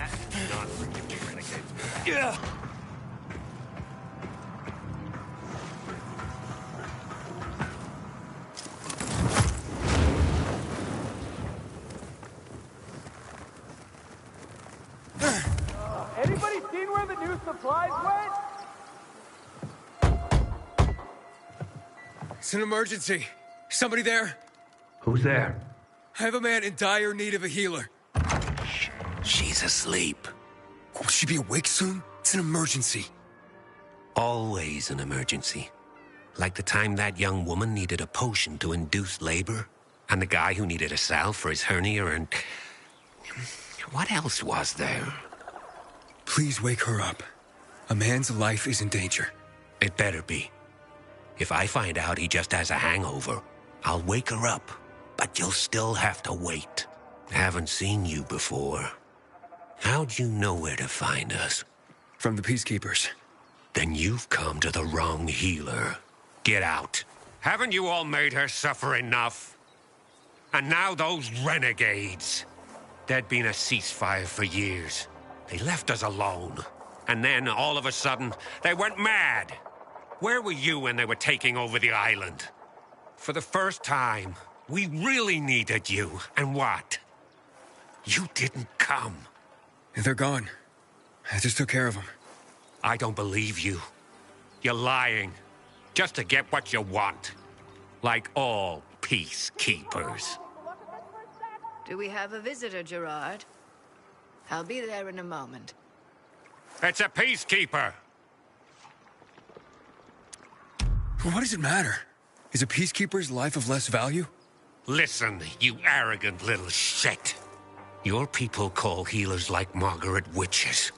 That is not bringing the renegades back. Yeah. Anybody seen where the new supplies went? It's an emergency. Somebody there? Who's there? I have a man in dire need of a healer. She's asleep. Will she be awake soon? It's an emergency. Always an emergency. Like the time that young woman needed a potion to induce labor, and the guy who needed a salve for his hernia, and... what else was there? Please wake her up. A man's life is in danger. It better be. If I find out he just has a hangover, I'll wake her up, but you'll still have to wait. Haven't seen you before. How'd you know where to find us? From the Peacekeepers. Then you've come to the wrong healer. Get out. Haven't you all made her suffer enough? And now those renegades. There'd been a ceasefire for years. They left us alone. And then, all of a sudden, they went mad. Where were you when they were taking over the island? For the first time, we really needed you. And what? You didn't come. They're gone. I just took care of them. I don't believe you. You're lying. Just to get what you want. Like all peacekeepers. Do we have a visitor, Gerard? I'll be there in a moment. It's a peacekeeper. What does it matter? Is a Peacekeeper's life of less value? Listen, you arrogant little shit. Your people call healers like Margaret witches.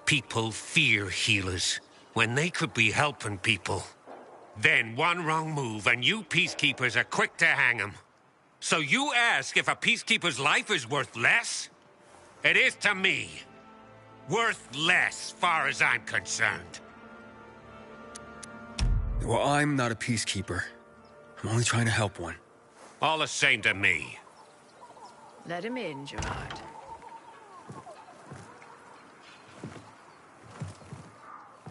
People fear healers when they could be helping people. Then one wrong move and you peacekeepers are quick to hang 'em. So you ask if a peacekeeper's life is worth less? It is to me. Worth less, far as I'm concerned. Well, I'm not a Peacekeeper. I'm only trying to help one. All the same to me. Let him in, Gerard.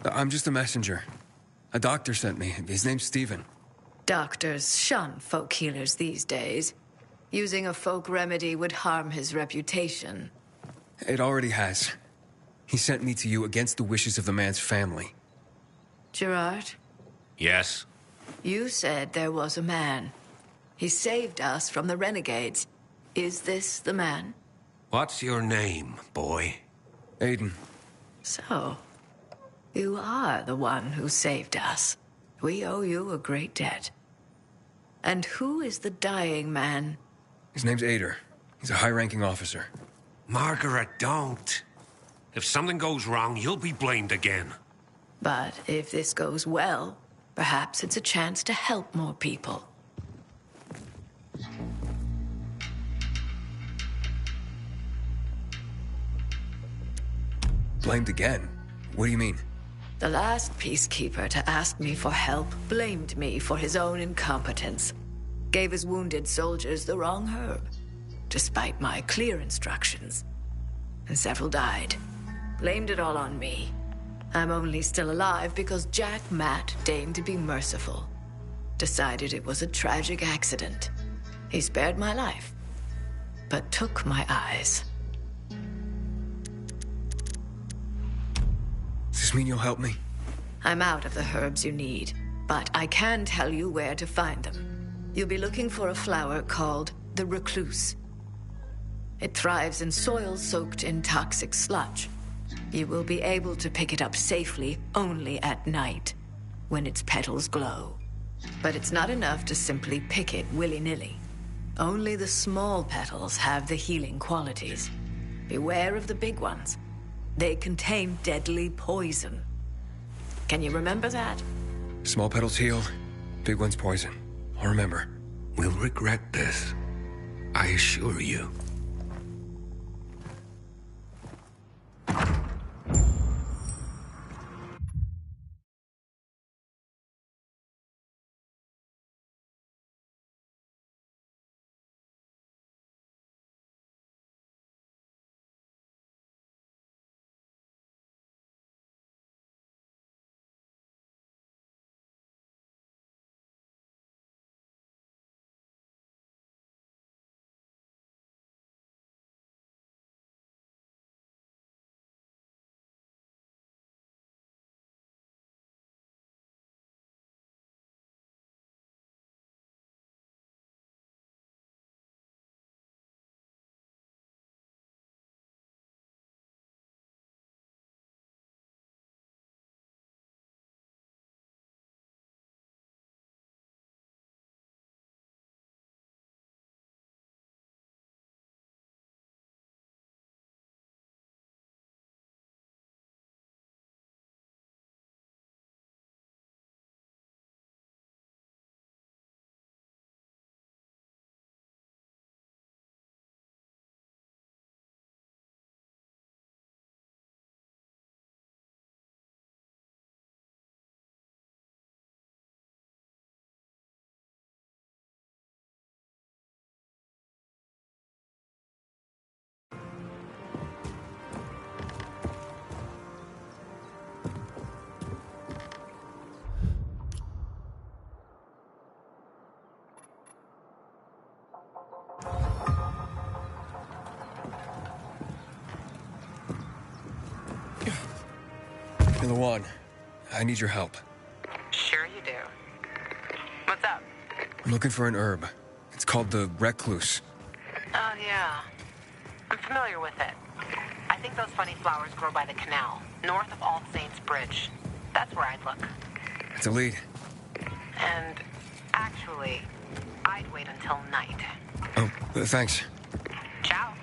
I'm just a messenger. A doctor sent me. His name's Stephen. Doctors shun folk healers these days. Using a folk remedy would harm his reputation. It already has. He sent me to you against the wishes of the man's family. Gerard, Yes? you said there was a man. He saved us from the renegades. Is this the man? What's your name, boy? Aiden. So, you are the one who saved us. We owe you a great debt. And who is the dying man? His name's Ader. He's a high-ranking officer. Margaret, don't. If something goes wrong, you'll be blamed again. But if this goes well, perhaps it's a chance to help more people. Blamed again? What do you mean? The last peacekeeper to ask me for help blamed me for his own incompetence. Gave his wounded soldiers the wrong herb, despite my clear instructions. And several died. Blamed it all on me. I'm only still alive because Jack Matt deigned to be merciful. Decided it was a tragic accident. He spared my life, but took my eyes. Does this mean you'll help me? I'm out of the herbs you need, but I can tell you where to find them. You'll be looking for a flower called the recluse. It thrives in soil soaked in toxic sludge. You will be able to pick it up safely only at night, when its petals glow. But it's not enough to simply pick it willy-nilly. Only the small petals have the healing qualities. Beware of the big ones. They contain deadly poison. Can you remember that? Small petals heal, big ones poison. I'll remember. We'll regret this. I assure you. Lawan, I need your help. Sure you do. What's up? I'm looking for an herb. It's called the recluse. Oh, yeah. I'm familiar with it. I think those funny flowers grow by the canal, north of All Saints Bridge. That's where I'd look. It's a lead. And actually, I'd wait until night. Oh, thanks. Ciao.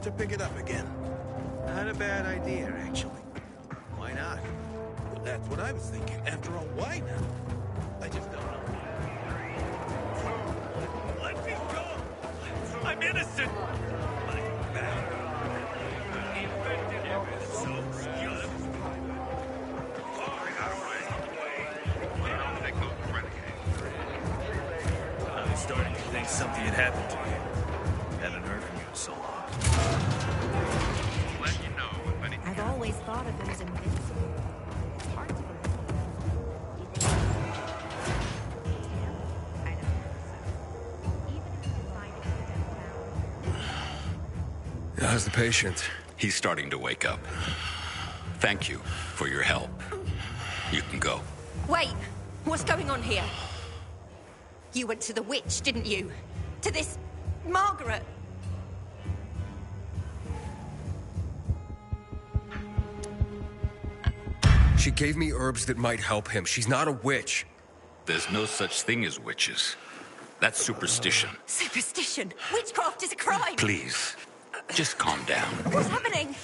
To pick it up again. Not a bad idea, actually. Why not? With that That's what I was thinking. After all, why now? I just don't know. Let me go! I'm innocent! My bad. Infected him with so skilled. I'm starting to think something had happened to you. Haven't heard from you in so long. Let you know if anything. I've always thought of him as invincible. It's hard to believe. I don't know. Even if you find it How's the patient? He's starting to wake up. Thank you for your help. You can go. Wait! What's going on here? You went to the witch, didn't you? To this... Margaret! She gave me herbs that might help him. She's not a witch. There's no such thing as witches. That's superstition. Superstition! Witchcraft is a crime! Please, just calm down. What's happening?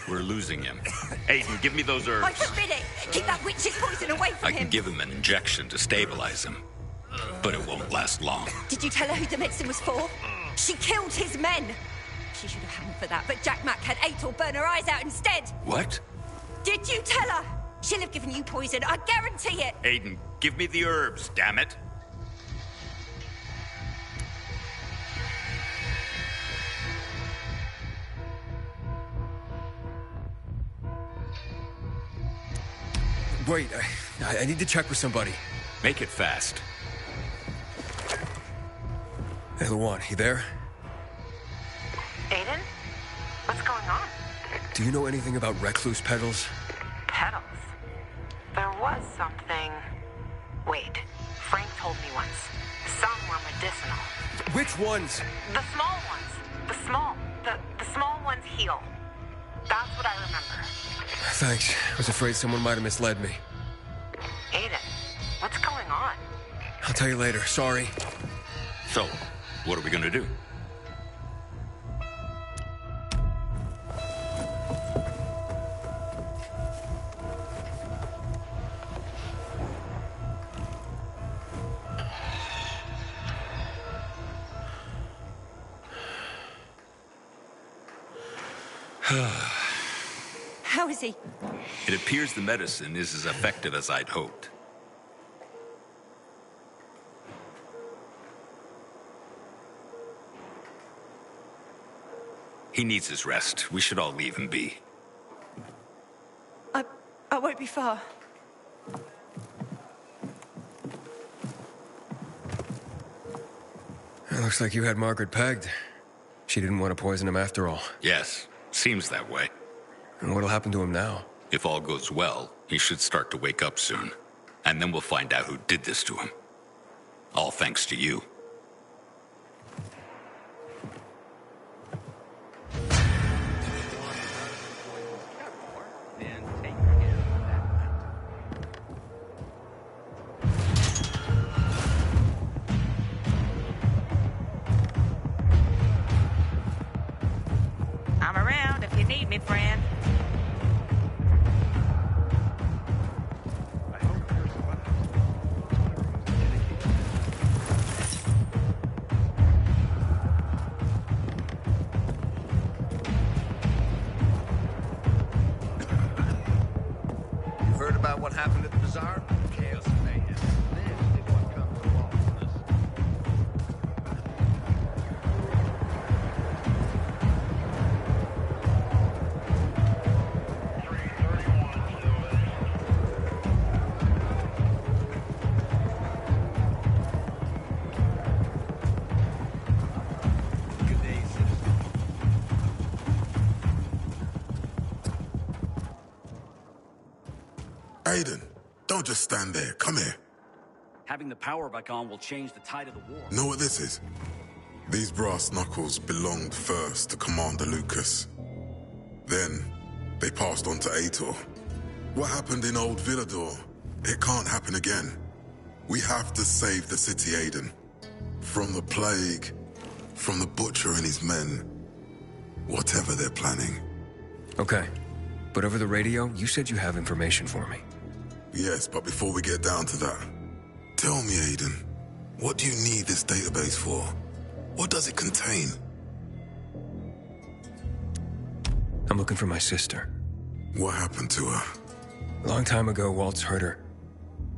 We're losing him. Aiden, give me those herbs. I forbid it! Keep that witch's poison away from I him! can give him an injection to stabilize him, but it won't last long. Did you tell her who the medicine was for? She killed his men! She should have hanged for that, but Jack Mack had Atel burn her eyes out instead! What? Did you tell her? She'll have given you poison, I guarantee it! Aiden, give me the herbs, damn it. Wait, I need to check with somebody. Make it fast. Hey, Luan, you there? Aiden? What's going on? Do you know anything about recluse petals? Petals. There was something... Wait. Frank told me once. Some were medicinal. Which ones? The small ones. The small ones heal. That's what I remember. Thanks. I was afraid someone might have misled me. Aiden, what's going on? I'll tell you later. Sorry. So, what are we gonna do? How is he? It appears the medicine is as effective as I'd hoped. He needs his rest. We should all leave him be. I won't be far. It looks like you had Margaret pegged. She didn't want to poison him after all. Yes, seems that way. And what'll happen to him now? If all goes well, he should start to wake up soon. And then we'll find out who did this to him. All thanks to you. I'm around if you need me, friend. You heard about what happened at the bazaar? Chaos and mayhem. This is what comes from lawlessness. Good day, citizen. Aiden, don't just stand there. Come here. Having the power back on will change the tide of the war. Know what this is? These brass knuckles belonged first to Commander Lucas. Then, they passed on to Ator. What happened in Old Villador? It can't happen again. We have to save the city, Aiden. From the plague, from the Butcher and his men. Whatever they're planning. Okay. But over the radio, you said you have information for me. Yes, but before we get down to that, tell me, Aiden, what do you need this database for? What does it contain? I'm looking for my sister. What happened to her? A long time ago, Waltz hurt her.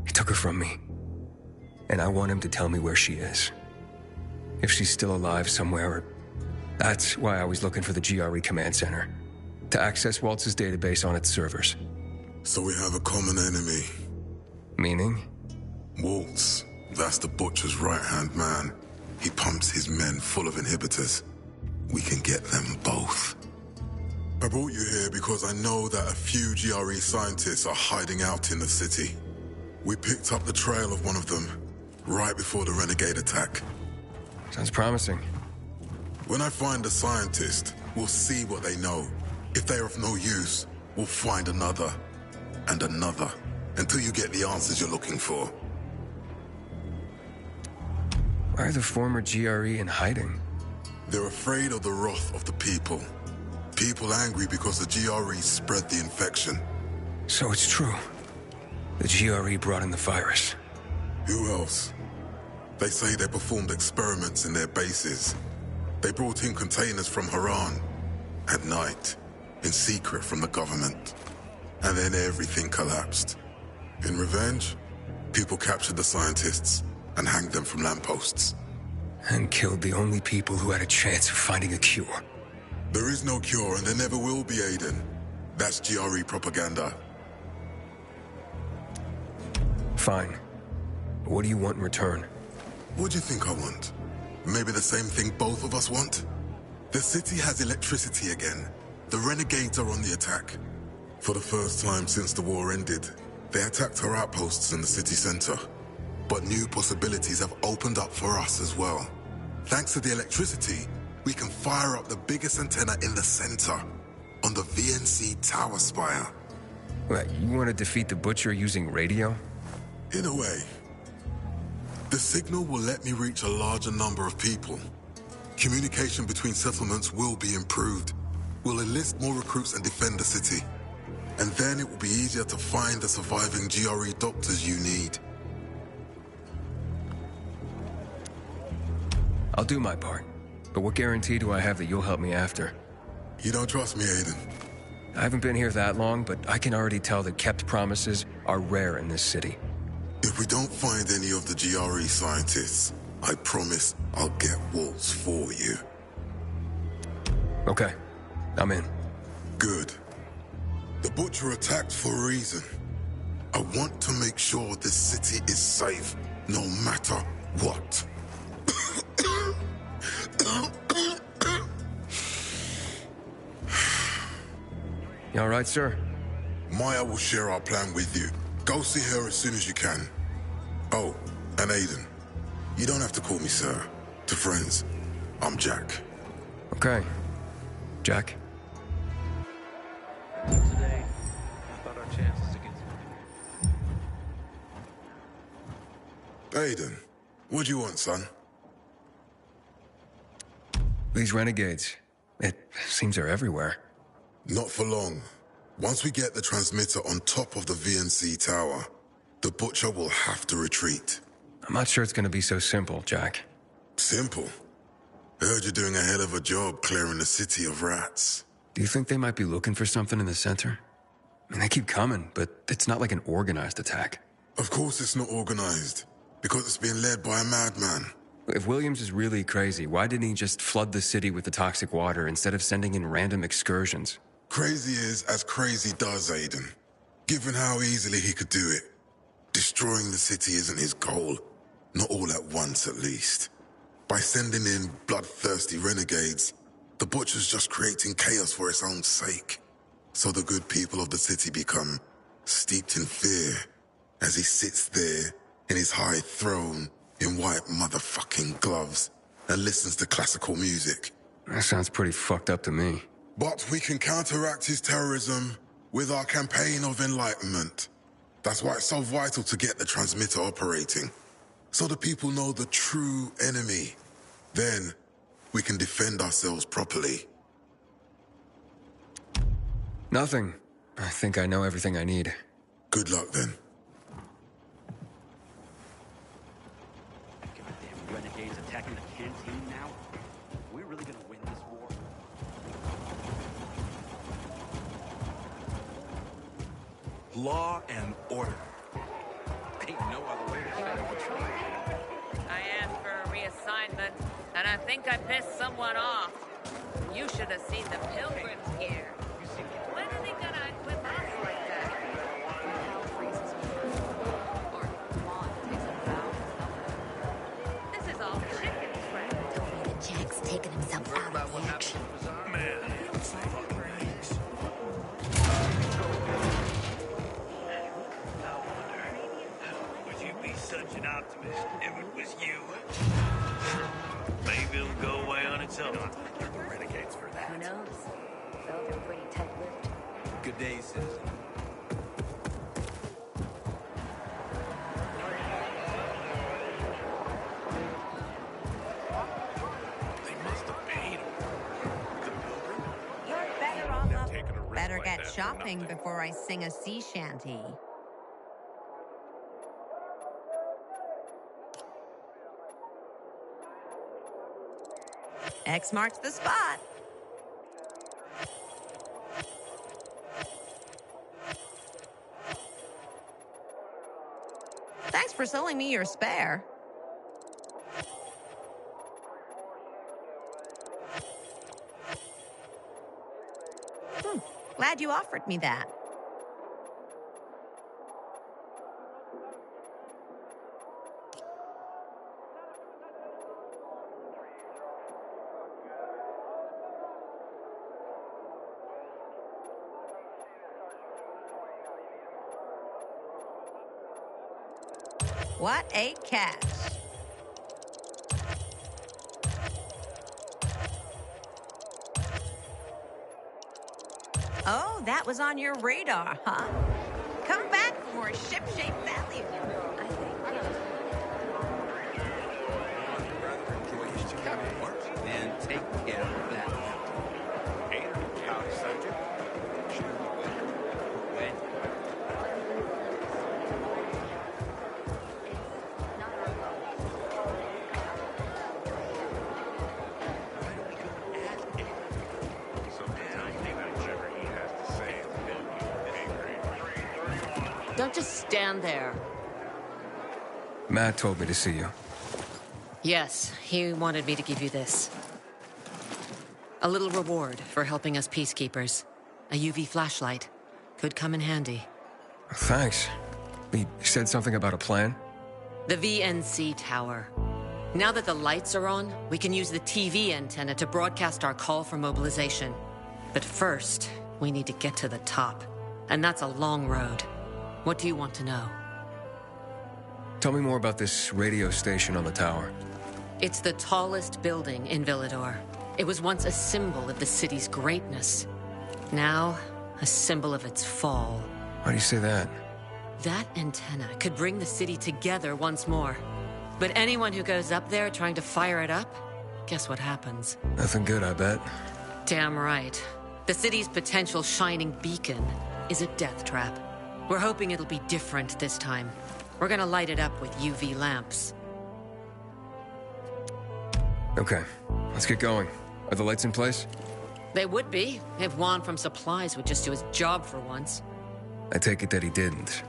He took her from me. And I want him to tell me where she is. If she's still alive somewhere. That's why I was looking for the GRE command center. To access Waltz's database on its servers. So we have a common enemy. Meaning? Waltz. That's the Butcher's right-hand man. He pumps his men full of inhibitors. We can get them both. I brought you here because I know that a few GRE scientists are hiding out in the city. We picked up the trail of one of them right before the Renegade attack. Sounds promising. When I find a scientist, we'll see what they know. If they're of no use, we'll find another and another until you get the answers you're looking for. Why are the former GRE in hiding? They're afraid of the wrath of the people. People angry because the GRE spread the infection. So it's true. The GRE brought in the virus. Who else? They say they performed experiments in their bases. They brought in containers from Haran. At night. In secret from the government. And then everything collapsed. In revenge, people captured the scientists and hanged them from lampposts. And killed the only people who had a chance of finding a cure. There is no cure and there never will be, Aiden. That's GRE propaganda. Fine. What do you want in return? What do you think I want? Maybe the same thing both of us want? The city has electricity again. The Renegades are on the attack. For the first time since the war ended, they attacked our outposts in the city center. But new possibilities have opened up for us as well. Thanks to the electricity, we can fire up the biggest antenna in the center, on the VNC tower spire. What, you want to defeat the Butcher using radio? In a way. The signal will let me reach a larger number of people. Communication between settlements will be improved. We'll enlist more recruits and defend the city. And then it will be easier to find the surviving GRE doctors you need. I'll do my part. But what guarantee do I have that you'll help me after? You don't trust me, Aiden? I haven't been here that long, but I can already tell that kept promises are rare in this city. If we don't find any of the GRE scientists, I promise I'll get Waltz for you. Okay. I'm in. Good. The Butcher attacked for a reason. I want to make sure this city is safe, no matter what. You all right, sir? Maya will share our plan with you. Go see her as soon as you can. Oh, and Aiden, you don't have to call me sir. To friends, I'm Jack. Okay. Jack? Today, I thought our chances against Aiden, what do you want, son? These renegades. It seems they're everywhere. Not for long. Once we get the transmitter on top of the VNC tower, the Butcher will have to retreat. I'm not sure it's gonna be so simple, Jack. Simple? I heard you're doing a hell of a job clearing the city of rats. Do you think they might be looking for something in the center? I mean, they keep coming, but it's not like an organized attack. Of course it's not organized, because it's being led by a madman. If Williams is really crazy, why didn't he just flood the city with the toxic water instead of sending in random excursions? Crazy is as crazy does, Aiden. Given how easily he could do it. Destroying the city isn't his goal. Not all at once, at least. By sending in bloodthirsty renegades, the Butcher's just creating chaos for its own sake. So the good people of the city become steeped in fear as he sits there in his high throne in white motherfucking gloves and listens to classical music. That sounds pretty fucked up to me. But we can counteract his terrorism with our campaign of enlightenment. That's why it's so vital to get the transmitter operating. So the people know the true enemy. Then, we can defend ourselves properly. Nothing. I think I know everything I need. Good luck then. Law and order. Ain't no other way to say it. I asked for a reassignment, and I think I pissed someone off. You should have seen the pilgrim's gear. When are they gonna equip us like that? This is all chicken crap. Told me that Jack's taking himself Heard out about of what the happened action. at the bazaar? Man, it's fucking thanks. Would you be such an optimist if it was you? Maybe it'll go away on its own. You're the renegades for that. Who knows? Felt him pretty tight-lipped. Good day, citizen. They must have paid him. The pilgrim? You're better off They're up. taking a risk Better like get that for shopping nothing. before I sing a sea shanty. X marks the spot. Thanks for selling me your spare. Glad you offered me that. What a catch. Oh, that was on your radar, huh? Come back for more ship-shape value. I think. Enjoy his Chicago parts and take care of that. Hey, howdy, subject. When? Don't just stand there. Matt told me to see you. Yes, he wanted me to give you this. A little reward for helping us peacekeepers. A UV flashlight. Could come in handy. Thanks. He said something about a plan? The VNC tower. Now that the lights are on, we can use the TV antenna to broadcast our call for mobilization. But first, we need to get to the top. And that's a long road. What do you want to know? Tell me more about this radio station on the tower. It's the tallest building in Villador. It was once a symbol of the city's greatness. Now, a symbol of its fall. Why do you say that? That antenna could bring the city together once more. But anyone who goes up there trying to fire it up, guess what happens? Nothing good, I bet. Damn right. The city's potential shining beacon is a death trap. We're hoping it'll be different this time. We're gonna light it up with UV lamps. Okay, let's get going. Are the lights in place? They would be, if Juan from Supplies would just do his job for once. I take it that he didn't.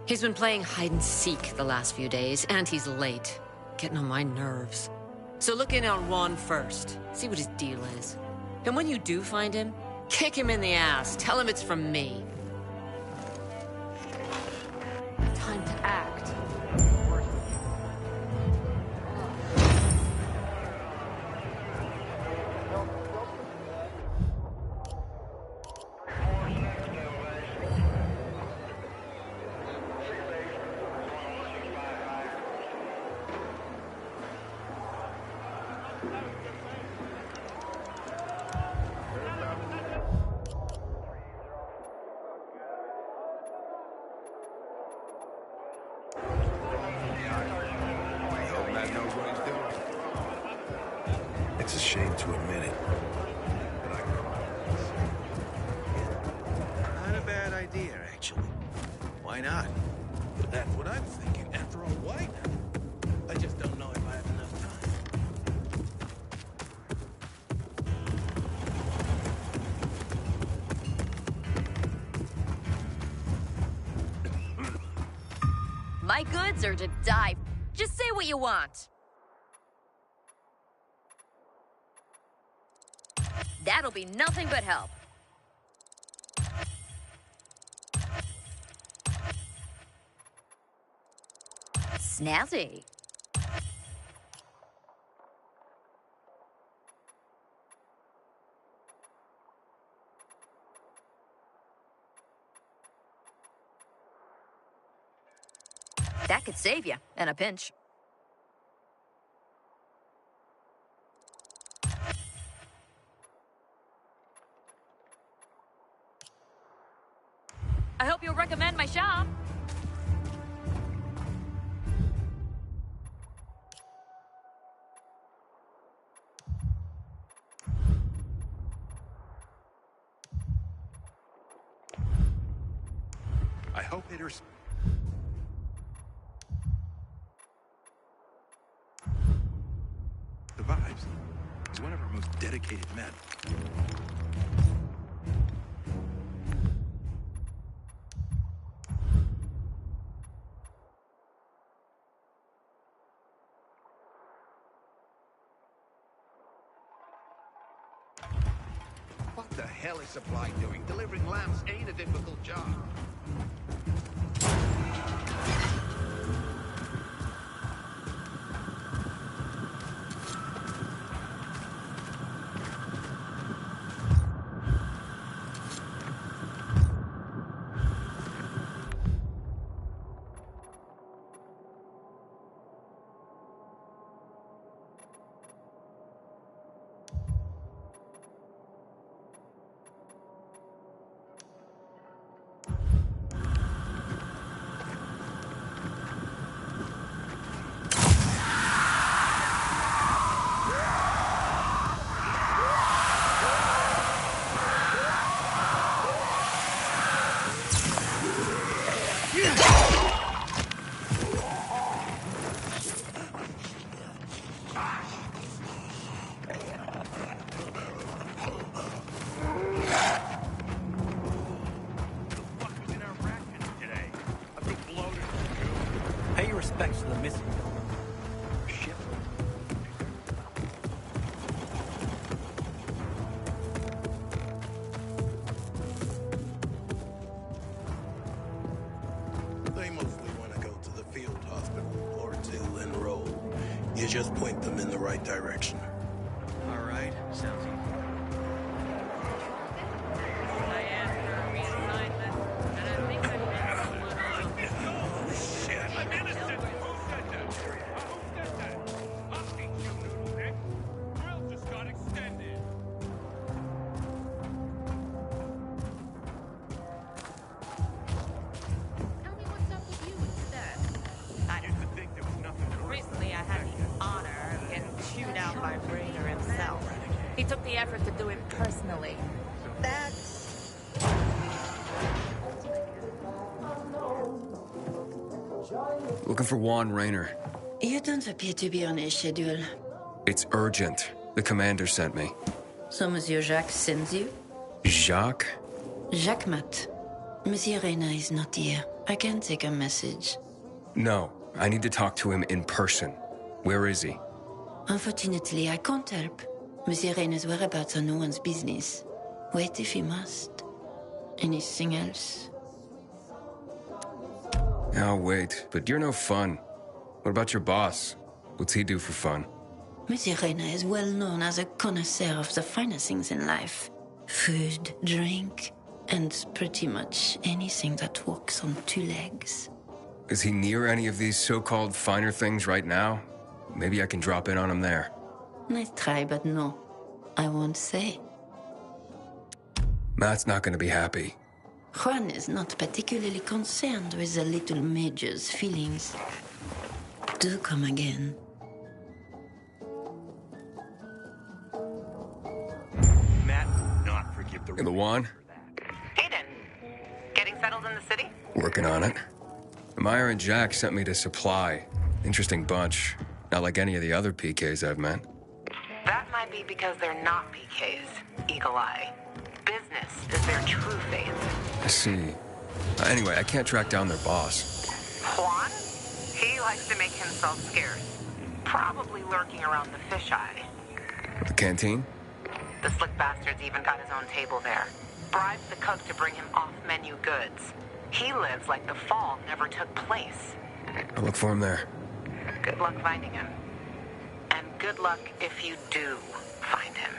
He's been playing hide and seek the last few days, and he's late. Getting on my nerves. So look in on Juan first. See what his deal is. And when you do find him, kick him in the ass. Tell him it's from me. Time to act. It's a shame to admit it. Not a bad idea, actually. Why not? That's what I'm thinking. After all, why not? I just don't know if I have enough time. my goods or to die? Just say what you want. That'll be nothing but help. Snazzy. That could save you in a pinch. I hope you'll recommend my shop. I hope hitters... survives. He's one of our most dedicated men. What the hell is Supply doing? Delivering lamps ain't a difficult job. Pay your respects to the missing ship. They mostly want to go to the field hospital or to enroll. You just point them in the right direction. All right, sounds easy. Recently, I had the honor of getting chewed out by Raider himself. He took the effort to do it personally. That's... Looking for Juan Raynor. You don't appear to be on his schedule. It's urgent. The commander sent me. So Monsieur Jacques sends you? Jacques? Jacques Mat. Monsieur Reyna is not here. I can take a message. No, I need to talk to him in person. Where is he? Unfortunately, I can't help. Monsieur Reyna's whereabouts are no one's business. Wait if you must. Anything else? I'll wait, but you're no fun. What about your boss? What's he do for fun? Monsieur Reyna is well known as a connoisseur of the finer things in life. Food, drink, and pretty much anything that walks on two legs. Is he near any of these so-called finer things right now? Maybe I can drop in on him there. Nice try, but no. I won't say. Matt's not gonna be happy. Juan is not particularly concerned with the little major's feelings. Do come again. Matt will not forgive the... Hey, Luan? Hayden, getting settled in the city? Working on it. Meyer and Jack sent me to Supply. Interesting bunch. Not like any of the other PKs I've met. That might be because they're not PKs, Eagle Eye. Business is their true faith. I see. Anyway, I can't track down their boss. Juan? likes to make himself scarce. Probably lurking around the fisheye. The canteen? The slick bastard's even got his own table there. Bribes the cook to bring him off-menu goods. He lives like the fall never took place. I'll look for him there. Good luck finding him. And good luck if you do find him.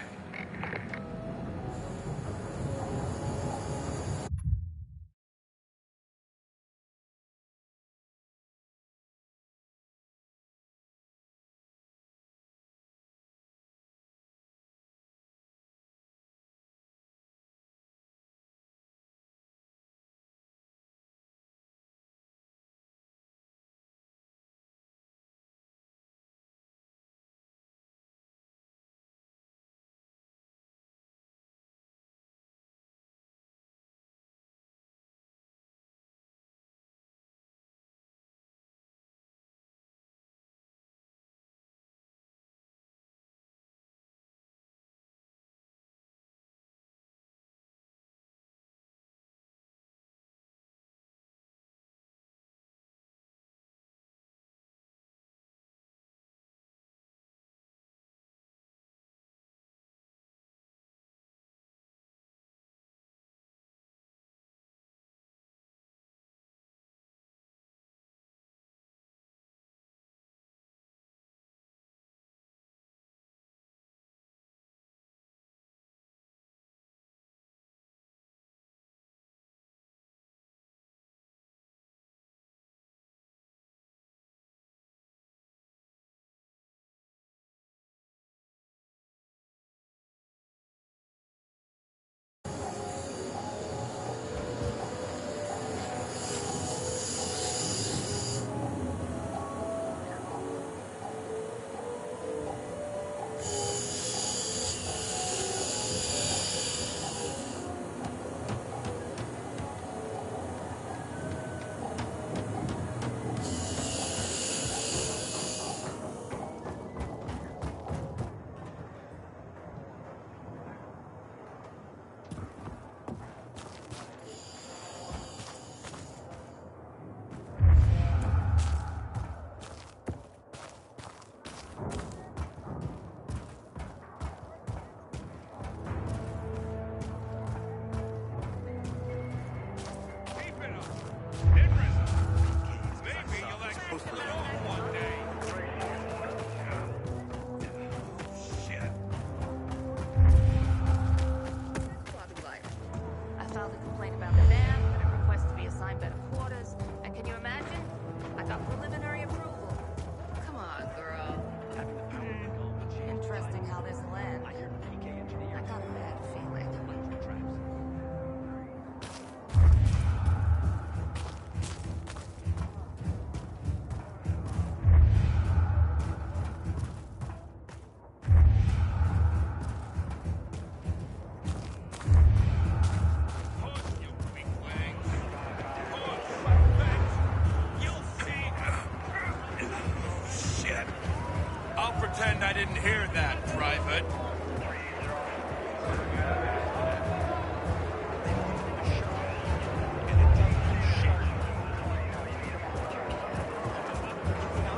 Pretend I didn't hear that, Private.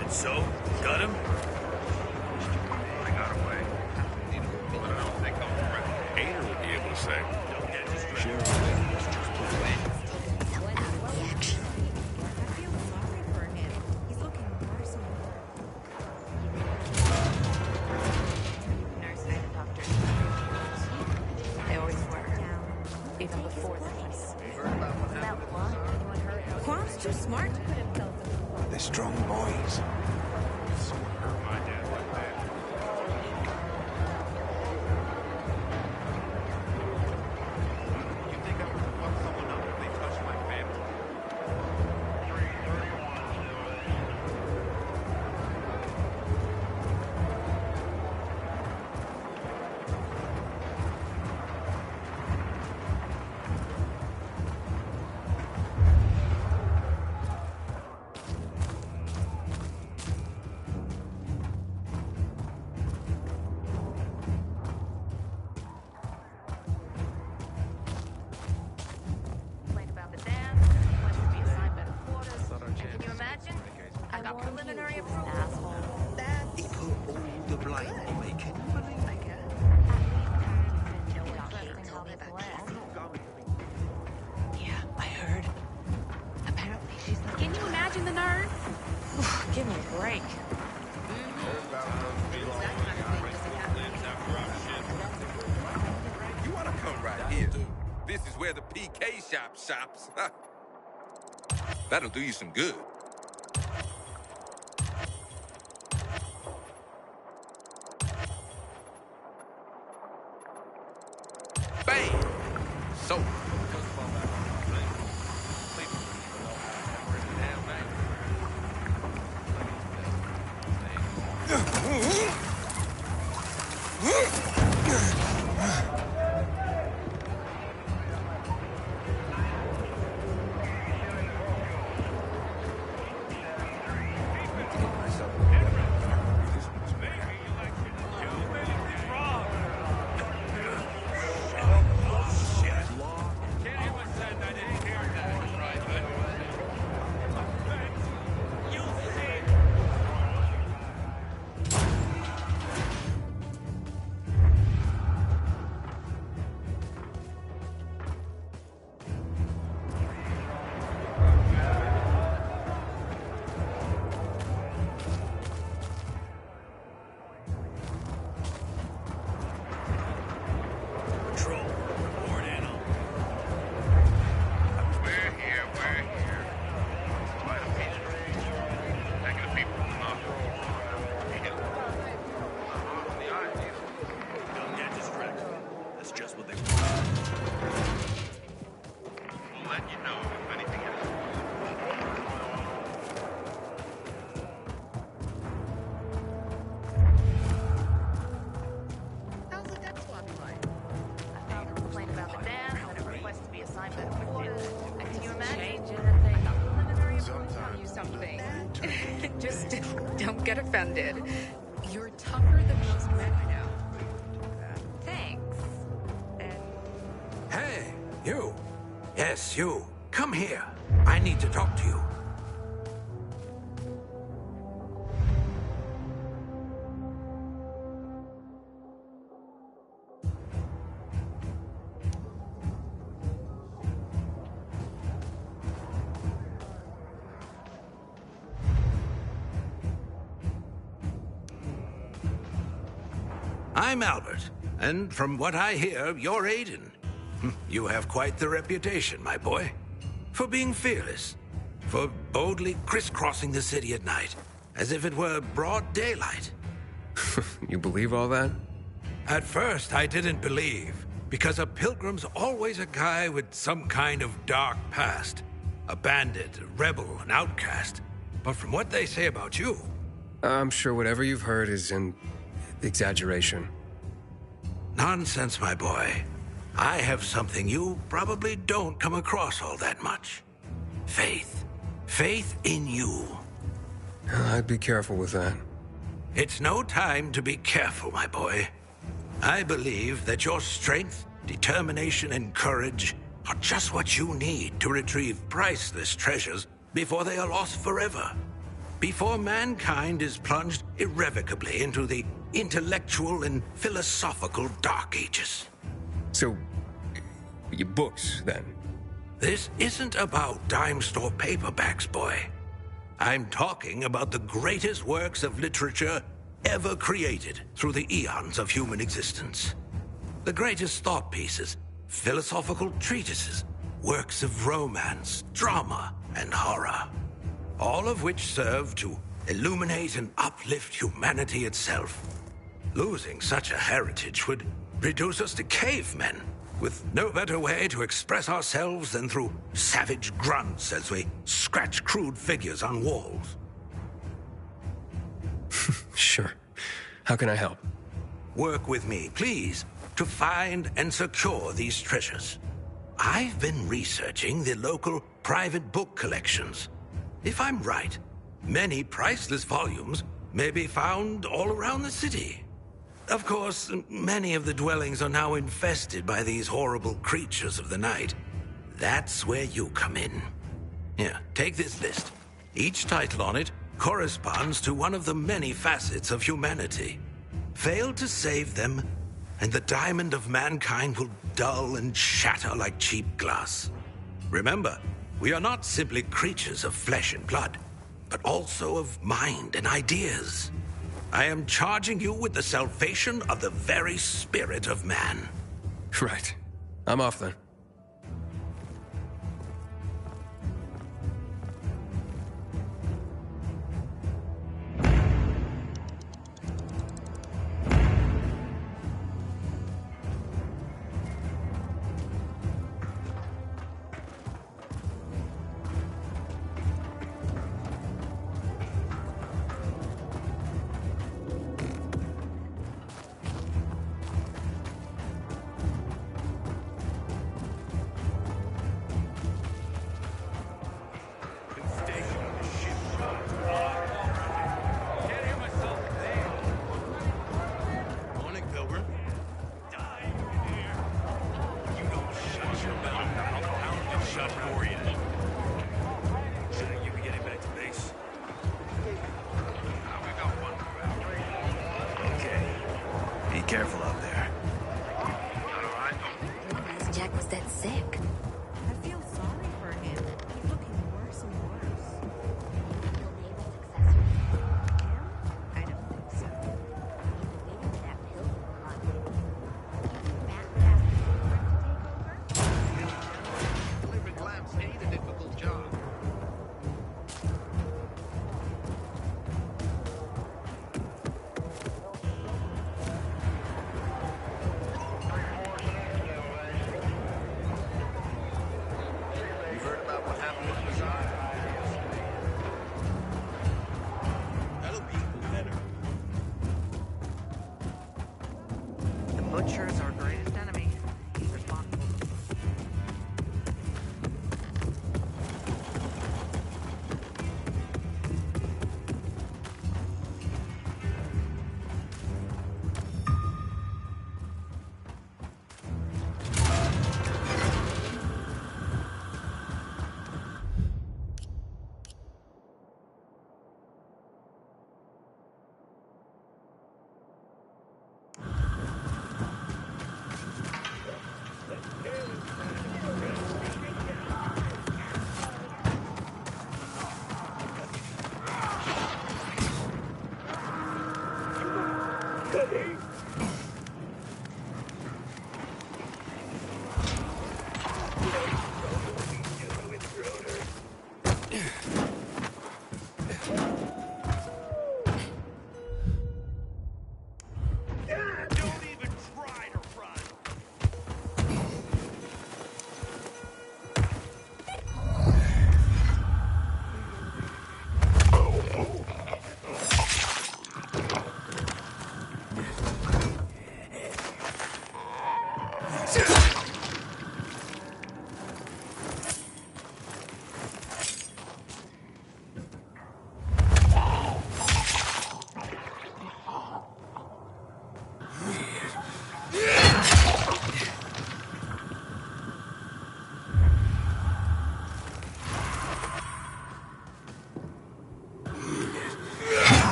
And so, got him? I got away. But I don't think I'm ready. Aiden would be able to say. Don't get distracted. Too smart. They're strong boys. Hurt my dad like that. You think I would fuck someone up if they touch my family? without preliminary approval. He put all the blame on me. Can you believe it? Yeah, I heard. Apparently she's not... Can you imagine the nerve? Give me a break. You want to come right here? This is where the PK shop shops. That'll do you some good. Bam! So. Just don't get offended. You're tougher than most men I know. Thanks. Hey, you. Yes, you. Come here. I need to talk to you. I'm Albert, and from what I hear, you're Aiden. You have quite the reputation, my boy. For being fearless. For boldly crisscrossing the city at night, as if it were broad daylight. You believe all that? At first, I didn't believe, because a pilgrim's always a guy with some kind of dark past. A bandit, a rebel, an outcast. But from what they say about you... I'm sure whatever you've heard is an exaggeration. Nonsense, my boy. I have something you probably don't come across all that much. Faith. Faith in you. I'd be careful with that. It's no time to be careful, my boy. I believe that your strength, determination, and courage are just what you need to retrieve priceless treasures before they are lost forever. Before mankind is plunged irrevocably into the intellectual and philosophical Dark Ages. So, your books, then? This isn't about dime store paperbacks, boy. I'm talking about the greatest works of literature ever created through the eons of human existence. The greatest thought pieces, philosophical treatises, works of romance, drama, and horror. All of which serve to illuminate and uplift humanity itself. Losing such a heritage would reduce us to cavemen, with no better way to express ourselves than through savage grunts as we scratch crude figures on walls. Sure. How can I help? Work with me, please, to find and secure these treasures. I've been researching the local private book collections. If I'm right, many priceless volumes may be found all around the city. Of course, many of the dwellings are now infested by these horrible creatures of the night. That's where you come in. Here, take this list. Each title on it corresponds to one of the many facets of humanity. Fail to save them, and the diamond of mankind will dull and shatter like cheap glass. Remember, we are not simply creatures of flesh and blood, but also of mind and ideas. I am charging you with the salvation of the very spirit of man. Right. I'm off then. Morning, Pilgrim. You don't shut your mouth. I'll pound it shut for you. You be getting back to base. We got one more hour. Okay. Be careful out there. Jack was that sick. I feel sorry for him. He's looking worse and worse. I don't think so. Delivering lamps ain't a difficult job. You heard about what happened at the bazaar? That'll be better. The Butcher's our greatest enemy. He's responsible.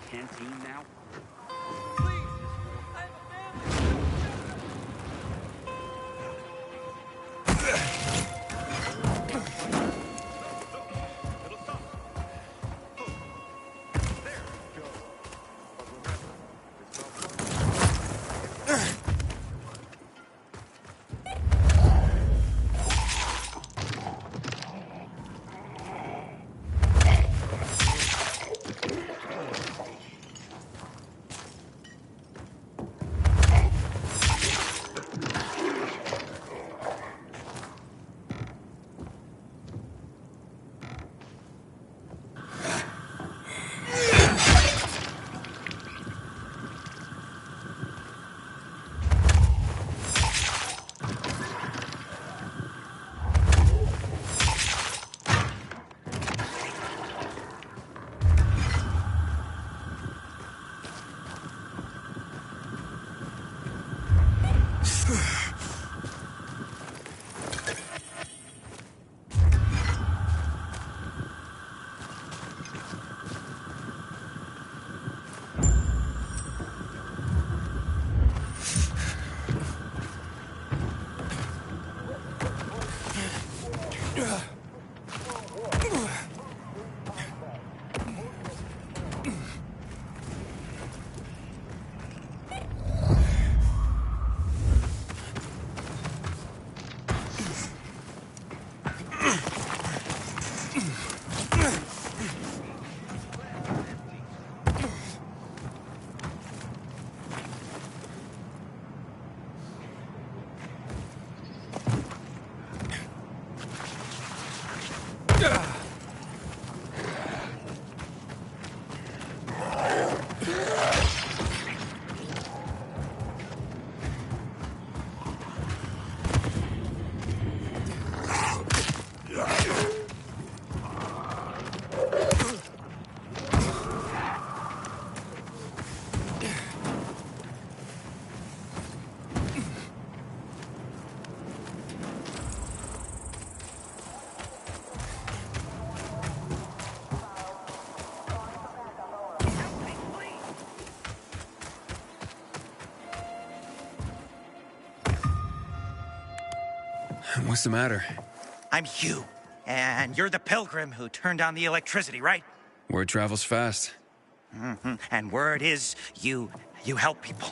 canteen now? What's the matter? I'm Hugh, and you're the pilgrim who turned on the electricity, right? Word travels fast. Mm-hmm. And word is you help people.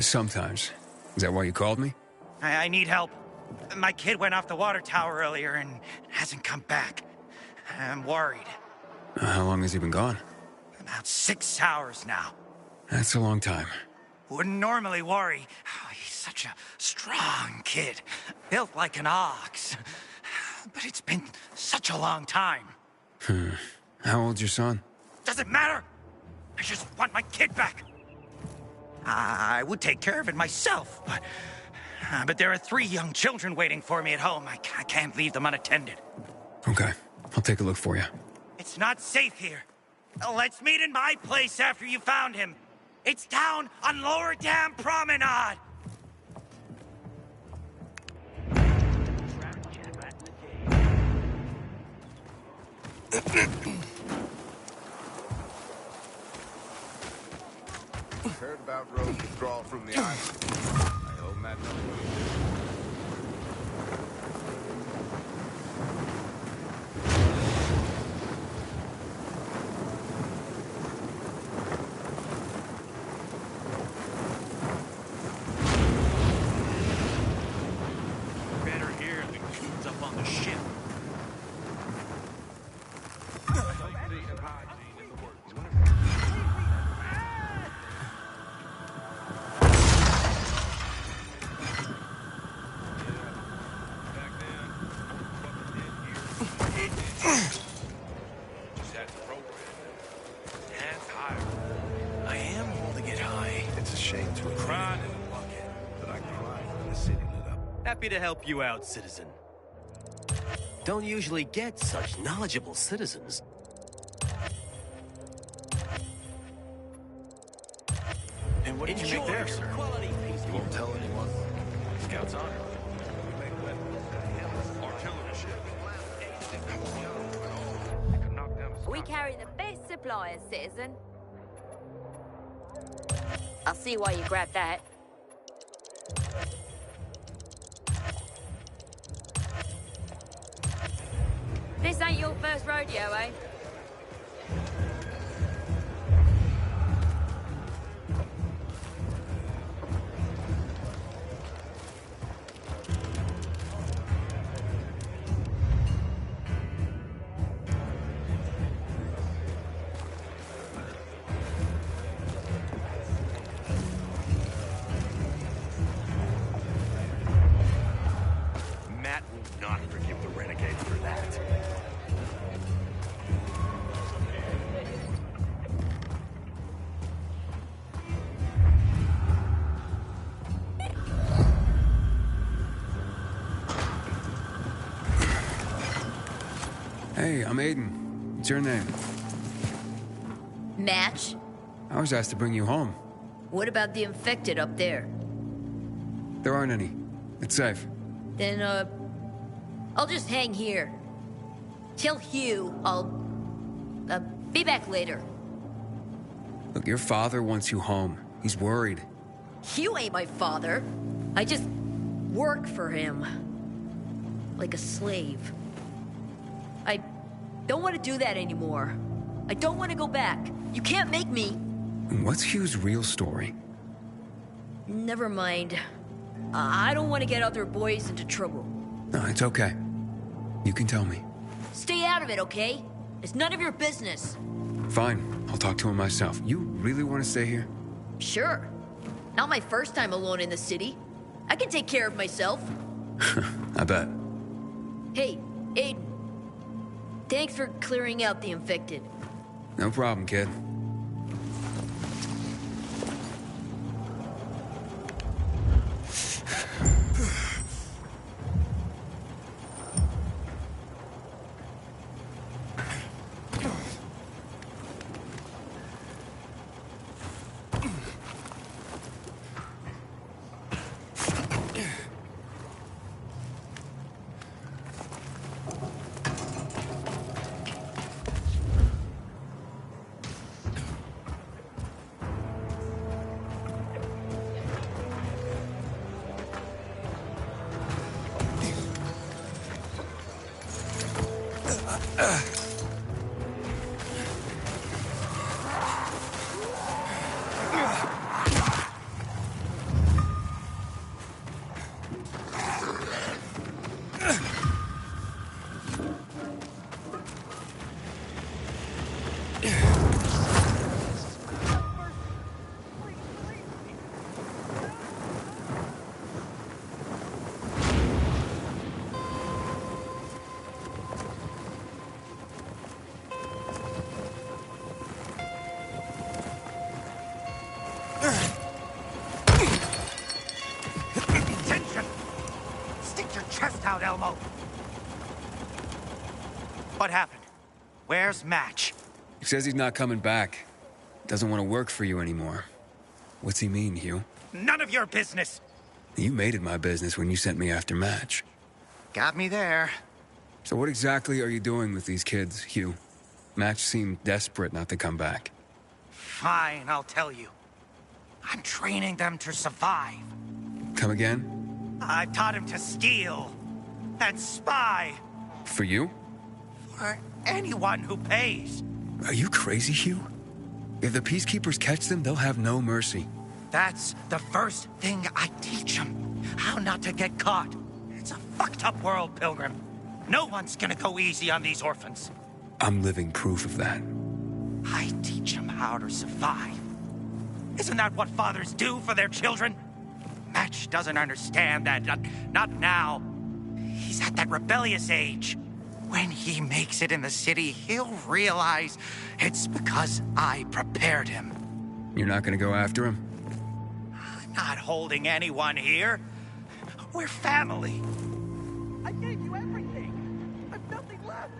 Sometimes. Is that why you called me? I need help. My kid went off the water tower earlier and hasn't come back. I'm worried. How long has he been gone? About 6 hours now. That's a long time. Wouldn't normally worry. Oh, he's such a strong kid. Built like an ox. But it's been such a long time. How old's your son? Doesn't matter. I just want my kid back. I would take care of it myself, but there are 3 young children waiting for me at home. I can't leave them unattended. Okay, I'll take a look for you. It's not safe here. Let's meet in my place after you found him. It's down on Lower Dam Promenade. Heard about Rose's withdrawal from the island. I hope Matt knows what he did. Better here than coons up on the ship. I am holding it high. It's a shame to have cried in a bucket, but I cried when the city lit up. Happy to help you out, citizen. Don't usually get such knowledgeable citizens. And what did you make there, sir? You won't tell anyone. Scout's honor. We make weapons, artillery ships. We carry the best suppliers, citizen. I'll see why you grabbed that. This ain't your first rodeo, eh? Matt will not forgive the renegades for that. Hey, I'm Aiden. What's your name? Match? I was asked to bring you home. What about the infected up there? There aren't any. It's safe. Then, I'll just hang here. Tell Hugh I'll, be back later. Look, your father wants you home. He's worried. Hugh ain't my father. I just work for him. Like a slave. I don't want to do that anymore. I don't want to go back. You can't make me. What's Hugh's real story? Never mind. I don't want to get other boys into trouble. No, it's okay. You can tell me. Stay out of it, okay? It's none of your business. Fine, I'll talk to him myself. You really want to stay here? Sure. Not my first time alone in the city. I can take care of myself. I bet. Hey, Aiden. Thanks for clearing out the infected. No problem, kid. out, Elmo. What happened? Where's Match? He says he's not coming back. Doesn't want to work for you anymore. What's he mean, Hugh? None of your business. You made it my business when you sent me after Match. Got me there. So what exactly are you doing with these kids, Hugh? Match seemed desperate not to come back. Fine, I'll tell you. I'm training them to survive. Come again? I've taught him to steal and spy. For you? For anyone who pays. Are you crazy, Hugh? If the Peacekeepers catch them, they'll have no mercy. That's the first thing I teach them. How not to get caught. It's a fucked up world, Pilgrim. No one's gonna go easy on these orphans. I'm living proof of that. I teach them how to survive. Isn't that what fathers do for their children? Match doesn't understand that. Not now. He's at that rebellious age. When he makes it in the city, he'll realize it's because I prepared him. You're not gonna go after him? I'm not holding anyone here. We're family. I gave you everything. I've nothing left.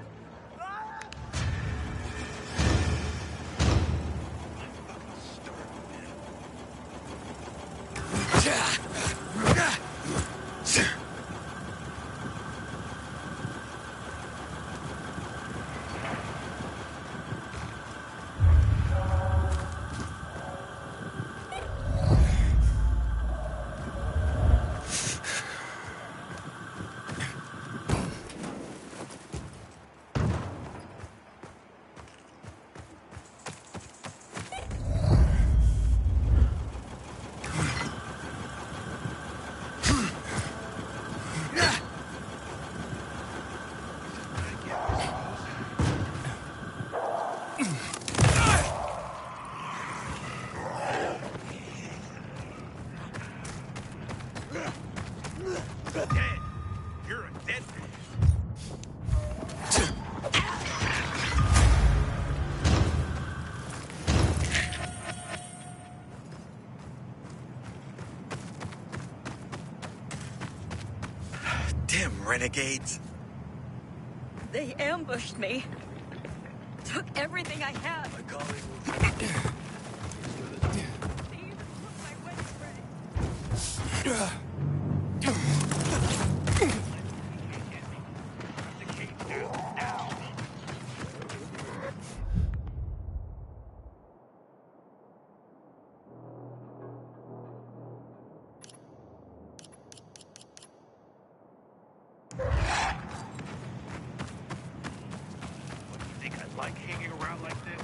renegades. They ambushed me. Took everything I had. My colleague will... Like hanging around like this?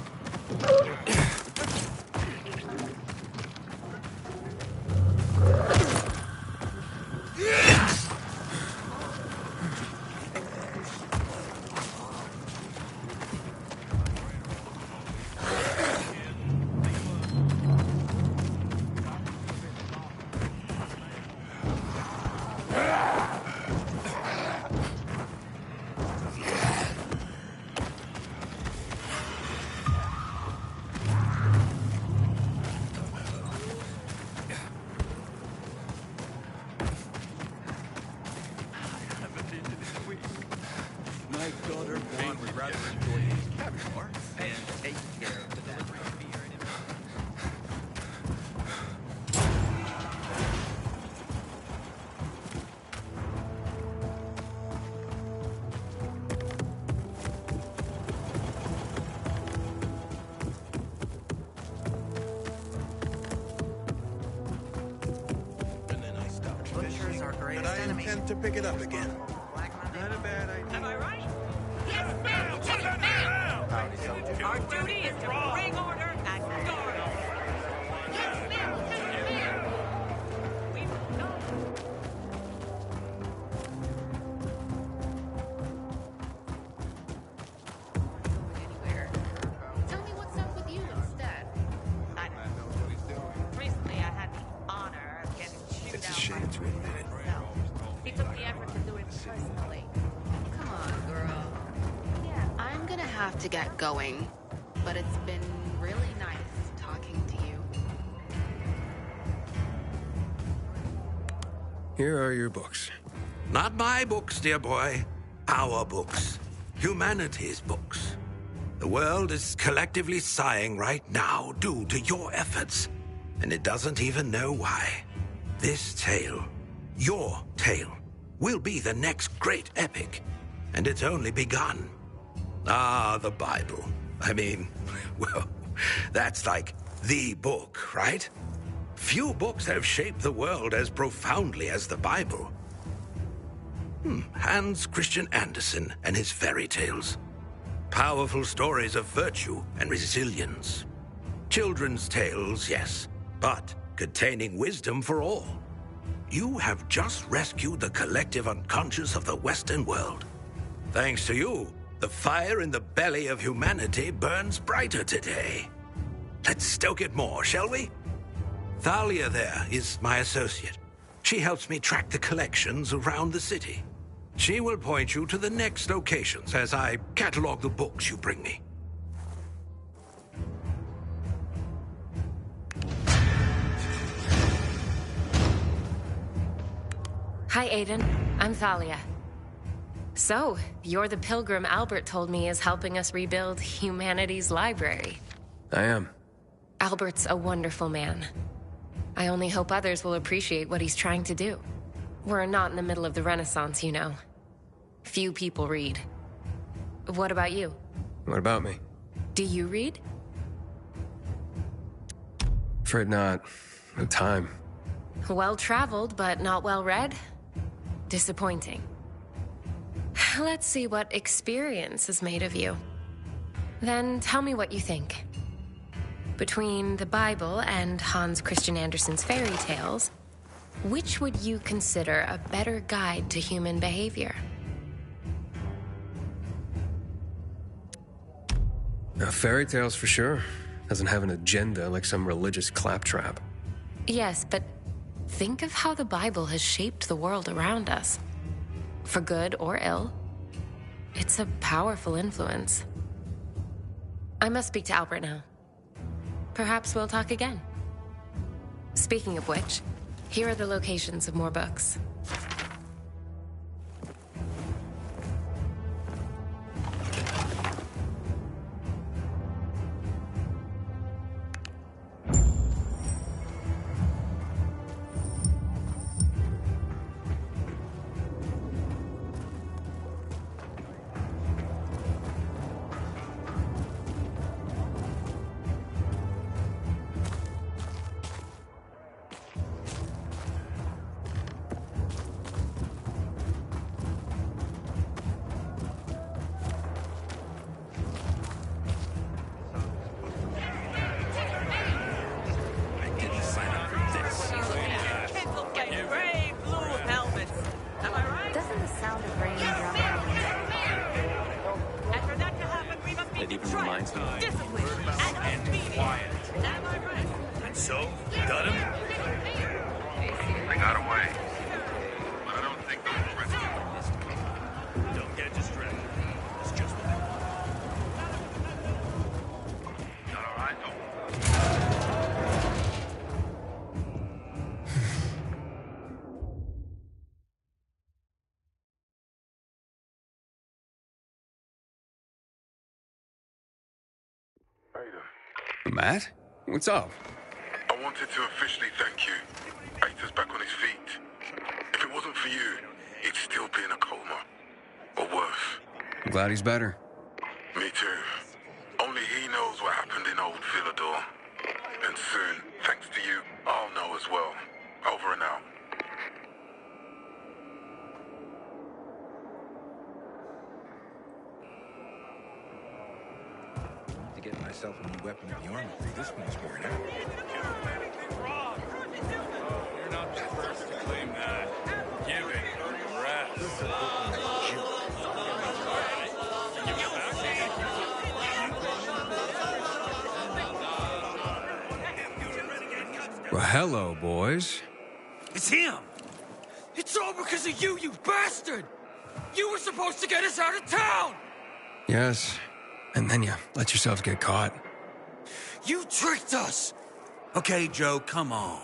To pick it up again. Not a bad idea. Am I right? Yes, ma'am! Yes, ma'am! Our duty is to bring order and guard order. Yes, ma'am! Yes, ma'am! We will not. Tell me what's up with you instead. I know what he's doing. Recently, I had the honor of getting chewed It's a out shame by to admit it. He took the effort to do it personally. Come on, girl. Yeah, I'm gonna have to get going, but it's been really nice talking to you. Here are your books. Not my books, dear boy. Our books. Humanity's books. The world is collectively sighing right now due to your efforts, and it doesn't even know why. This tale, your tale, will be the next great epic, and it's only begun. Ah, the Bible. I mean, well, that's like the book, right? Few books have shaped the world as profoundly as the Bible. Hans Christian Andersen and his fairy tales. Powerful stories of virtue and resilience. Children's tales, yes, but containing wisdom for all. You have just rescued the collective unconscious of the Western world. Thanks to you, the fire in the belly of humanity burns brighter today. Let's stoke it more, shall we? Thalia there is my associate. She helps me track the collections around the city. She will point you to the next locations as I catalog the books you bring me. Hi, Aiden. I'm Thalia. So, you're the pilgrim Albert told me is helping us rebuild humanity's library. I am. Albert's a wonderful man. I only hope others will appreciate what he's trying to do. We're not in the middle of the Renaissance, you know. Few people read. What about you? What about me? Do you read? Afraid not. No time. Well-traveled, but not well-read? Disappointing. Let's see what experience is made of you. Then tell me what you think. Between the Bible and Hans Christian Andersen's fairy tales, which would you consider a better guide to human behavior? Fairy tales for sure. Doesn't have an agenda like some religious claptrap. Yes, but think of how the Bible has shaped the world around us. For good or ill, it's a powerful influence. I must speak to Albert now. Perhaps we'll talk again. Speaking of which, here are the locations of more books. It even reminds me of... Discipline and quiet. Am I right? And so, got him? They got away. But I don't think those were rescued. Don't get distracted. It's just a... Not all right, though. Matt? What's up? I wanted to officially thank you. Ata's back on his feet. If it wasn't for you, he'd still be in a coma. Or worse. I'm glad he's better. Me too. Only he knows what happened in old Villador. And soon, thanks to you, I'll know as well. Over and out. To get myself a new weapon of the army. This one's worn out. You're not the first to claim that. Give it your rest. Well, hello, boys. It's him! It's all because of you, you bastard! You were supposed to get us out of town! Yes. And then you let yourselves get caught. You tricked us! Okay, Joe, come on.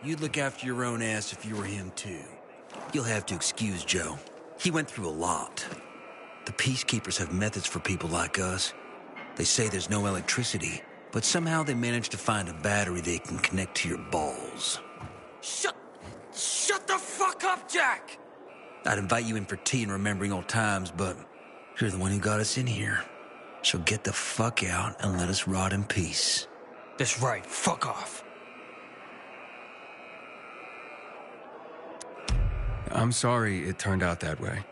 You'd look after your own ass if you were him, too. You'll have to excuse Joe. He went through a lot. The Peacekeepers have methods for people like us. They say there's no electricity, but somehow they managed to find a battery they can connect to your balls. Shut the fuck up, Jack! I'd invite you in for tea and remembering old times, but you're the one who got us in here. So get the fuck out and let us rot in peace. That's right, fuck off. I'm sorry it turned out that way.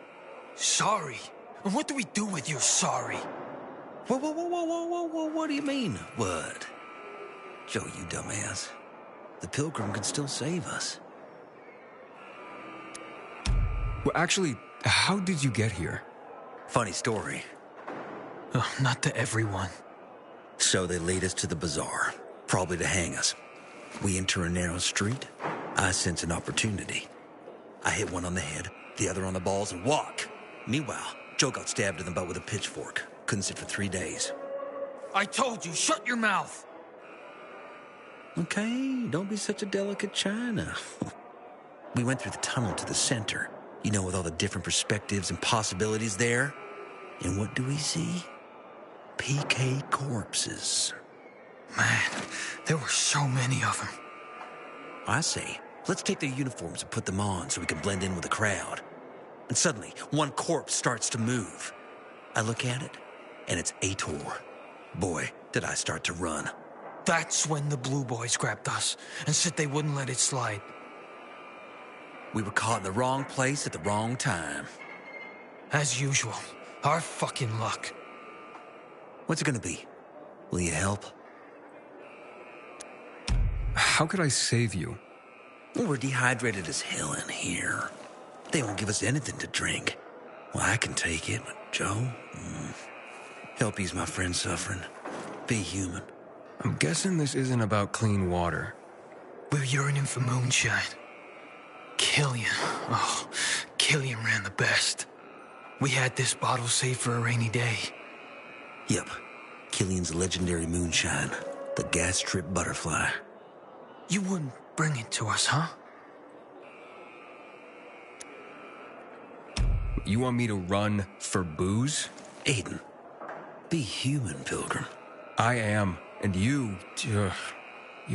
Sorry? And what do we do with your sorry? Whoa, what do you mean, what? Joe, you dumbass. The Pilgrim can still save us. Well, actually, how did you get here? Funny story. Not to everyone. So they lead us to the bazaar, probably to hang us. We enter a narrow street. I sense an opportunity. I hit one on the head, the other on the balls, and walk. Meanwhile, Joe got stabbed in the butt with a pitchfork. Couldn't sit for 3 days. I told you, shut your mouth! Okay, don't be such a delicate china. We went through the tunnel to the center, you know, with all the different perspectives and possibilities there. And what do we see? PK corpses. Man, there were so many of them. I say, let's take their uniforms and put them on so we can blend in with the crowd. And suddenly, one corpse starts to move. I look at it, and it's Ator. Boy, did I start to run. That's when the Blue Boys grabbed us and said they wouldn't let it slide. We were caught in the wrong place at the wrong time. As usual, our fucking luck. What's it gonna be? Will you help? How could I save you? Well, we're dehydrated as hell in here. They won't give us anything to drink. Well, I can take it, but Joe? Help ease my friend suffering. Be human. I'm guessing this isn't about clean water. We're yearning for moonshine. Killian. Oh, Killian ran the best. We had this bottle saved for a rainy day. Yep. Killian's legendary moonshine. The gas trip butterfly. You wouldn't bring it to us, huh? You want me to run for booze? Aiden, be human, Pilgrim. I am. And you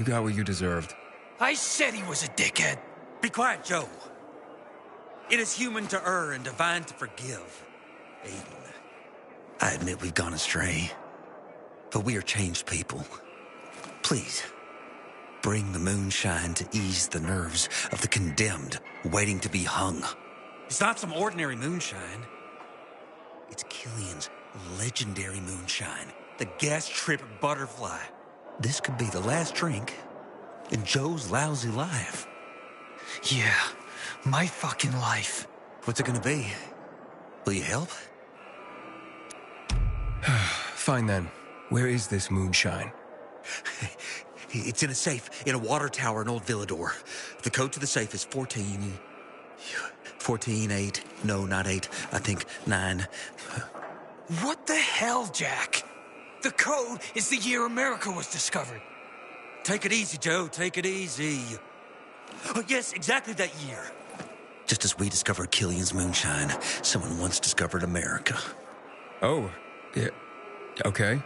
got what you deserved. I said he was a dickhead. Be quiet, Joe. It is human to err and divine to forgive. Aiden, I admit we've gone astray. But we are changed people. Please, bring the moonshine to ease the nerves of the condemned waiting to be hung. It's not some ordinary moonshine. It's Killian's legendary moonshine, the gas trip butterfly. This could be the last drink in Joe's lousy life. Yeah, my fucking life. What's it gonna be? Will you help? Fine then. Where is this moonshine? It's in a safe, in a water tower in Old Villador. The code to the safe is 14... 8. No, not 8. I think 9. What the hell, Jack? The code is the year America was discovered. Take it easy, Joe. Take it easy. Oh, yes, exactly that year. Just as we discovered Killian's moonshine, someone once discovered America. Oh, yeah. Okay.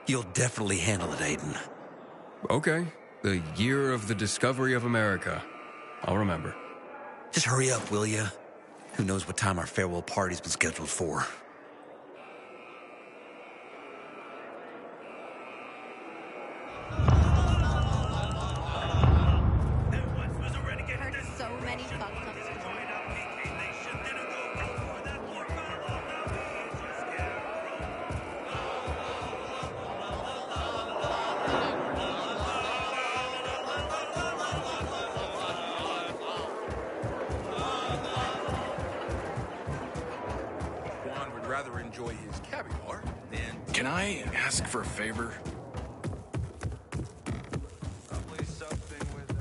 You'll definitely handle it, Aiden. Okay. The year of the discovery of America. I'll remember. Just hurry up, will ya? Who knows what time our farewell party's been scheduled for. So many fucked up Juan would rather enjoy his caviar than... Can I ask for a favor? Probably something with...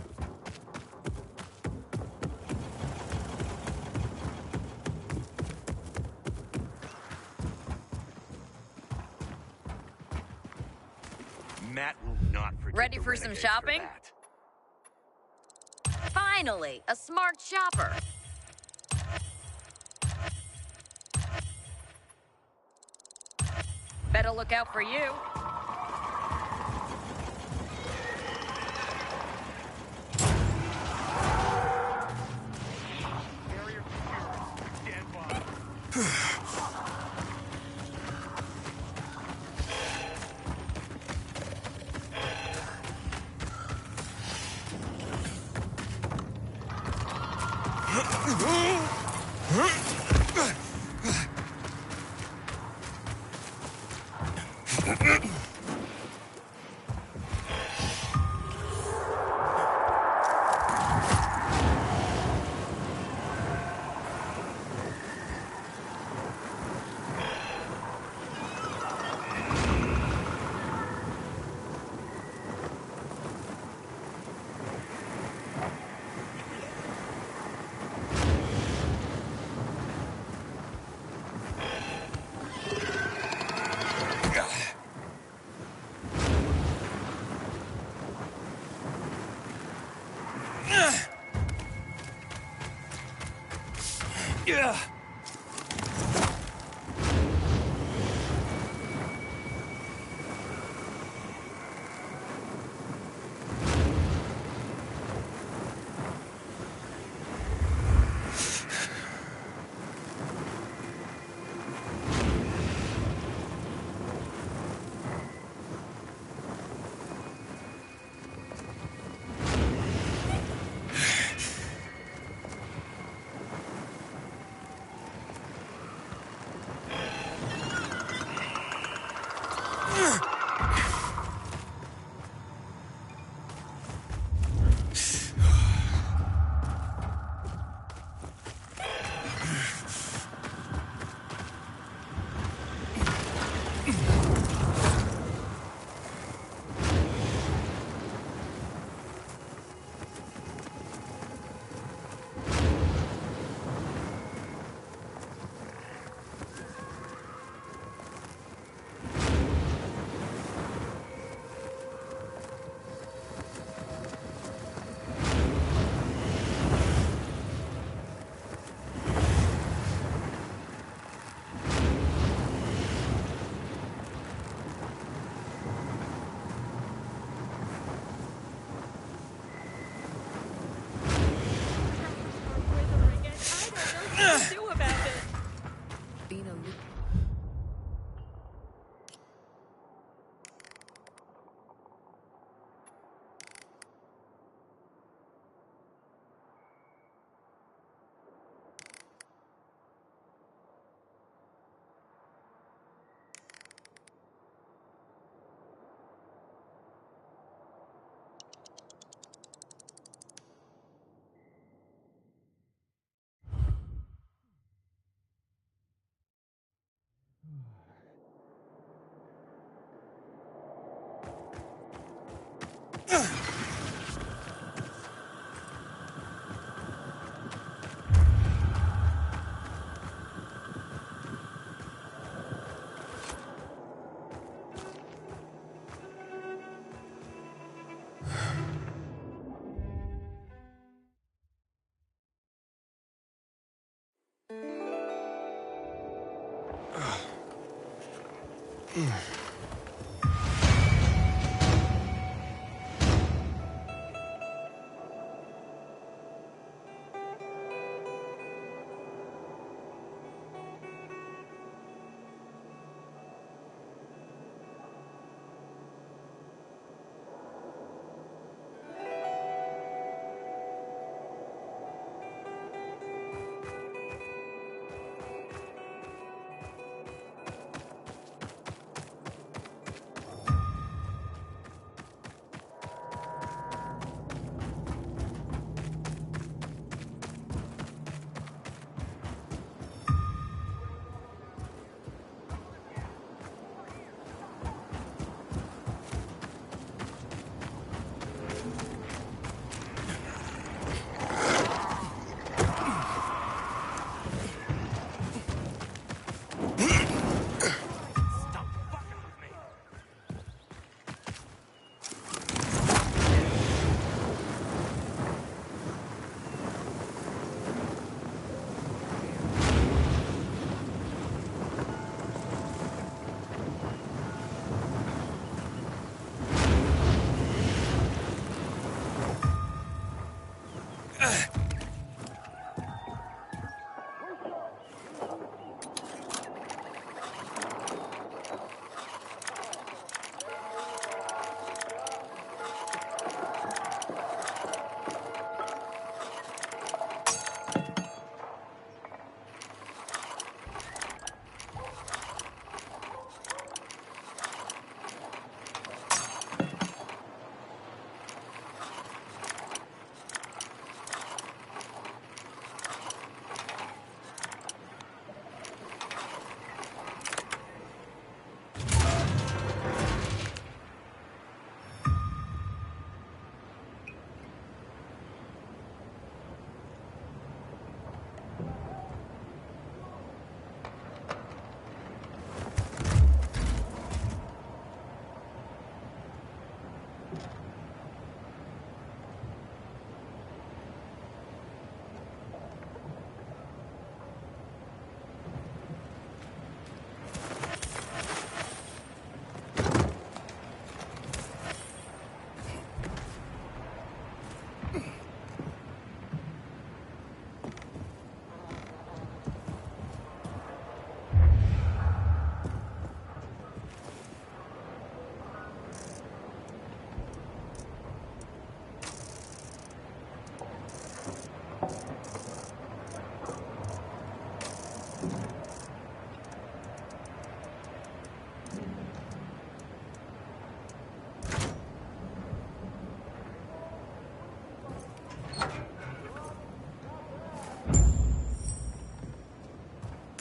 Matt will not forget. Ready for some shopping? Finally, a smart shopper. Better look out for you. Yeah.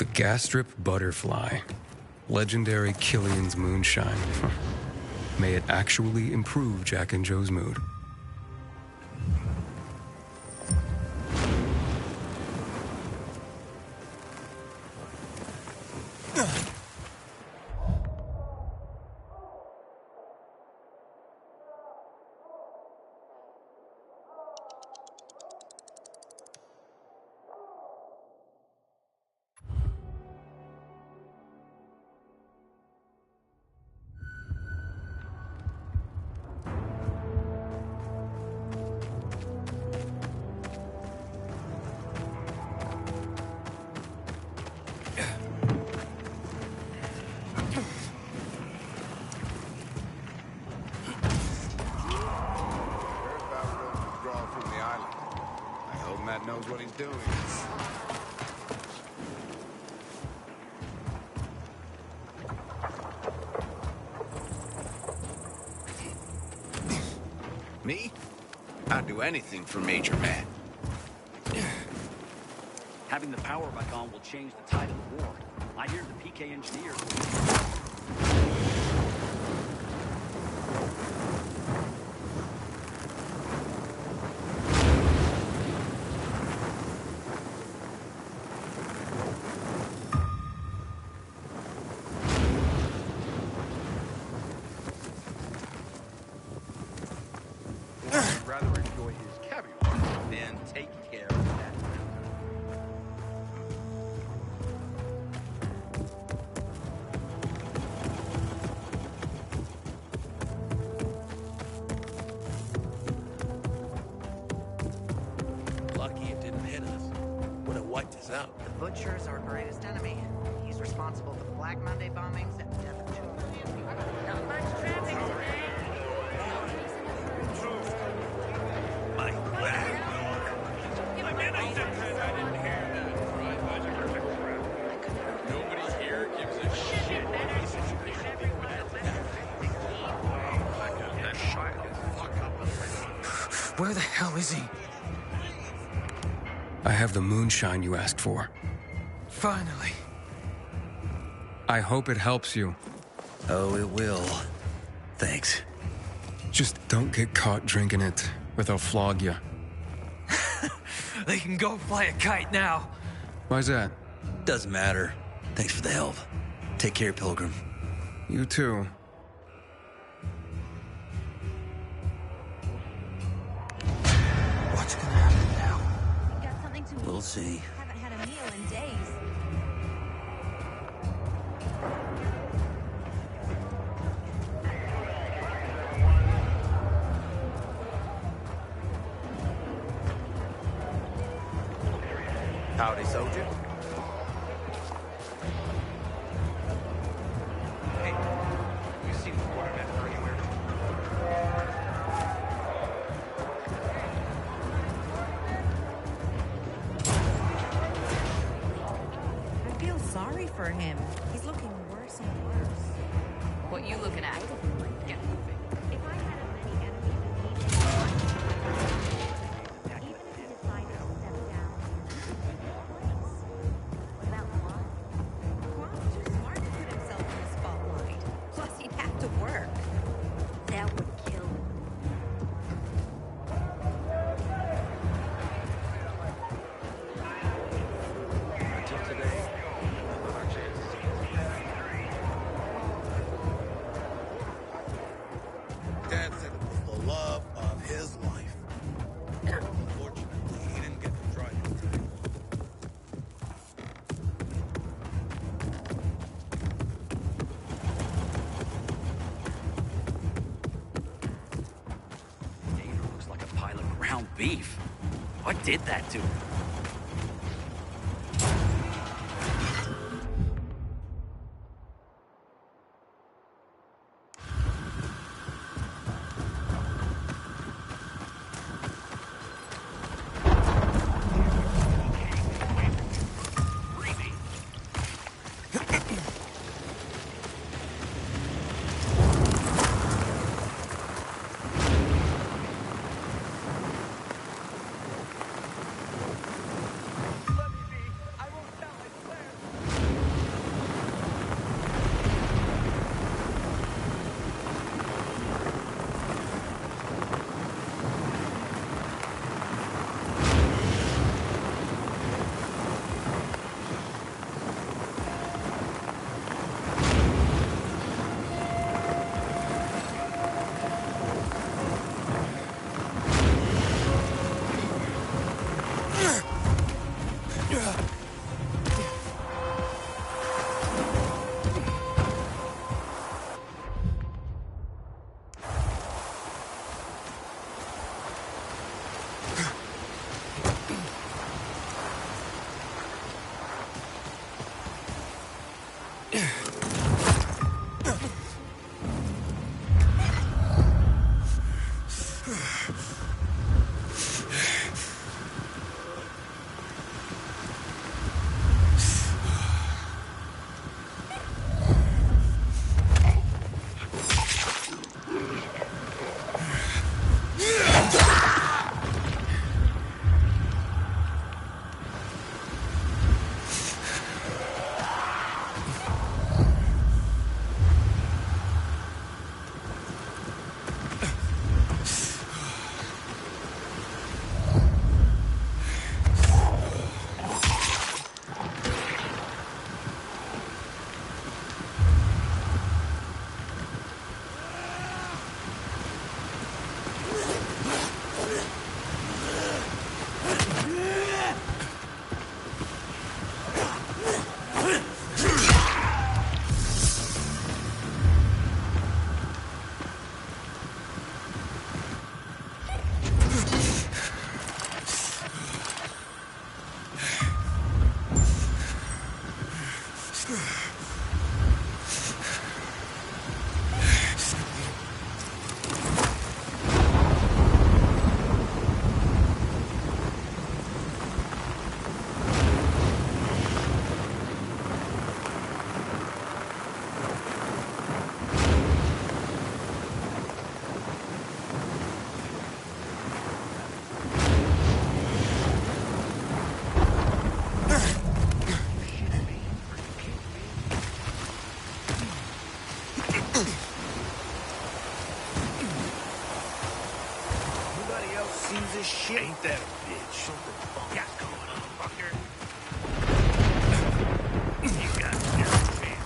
The Gastrip Butterfly. Legendary Killian's moonshine. May it actually improve Jack and Joe's mood. Knows what he's doing. Me? I'd do anything for Major Man. Having the power back on will change the tide of the war. I hear the PK engineers. out. The Butcher's our greatest enemy. He's responsible for the Black Monday bombings and the death of 2 million people. Not much traffic today. My back. I'm innocent. I didn't hear that. Nobody here gives a shit. That shot is fuck up. Where the hell is he? I have the moonshine you asked for. Finally. I hope it helps you. Oh, it will. Thanks. Just don't get caught drinking it, or they'll flog you. They can go fly a kite now. Why's that? Doesn't matter. Thanks for the help. Take care, Pilgrim. You too. What's gonna happen now? Got something to We'll see. Haven't had a meal in days. Howdy, soldier. Hey, you seen the quarterback anywhere? I feel sorry for him. He's looking worse and worse. What you looking at? Get moving. If I had as many enemies as he did, even if he decided to step down, what about Juan? Juan's too smart to put himself in the spotlight. Plus, he'd have to work. That would kill him. Until today, our chances. Dad said it was the love of his life. Unfortunately, he didn't get to try it today. Gator looks like a pile of ground beef. What did that to him? Anybody else sees this shit? Ain't that a bitch? Something funky going on, fucker. You got this, man.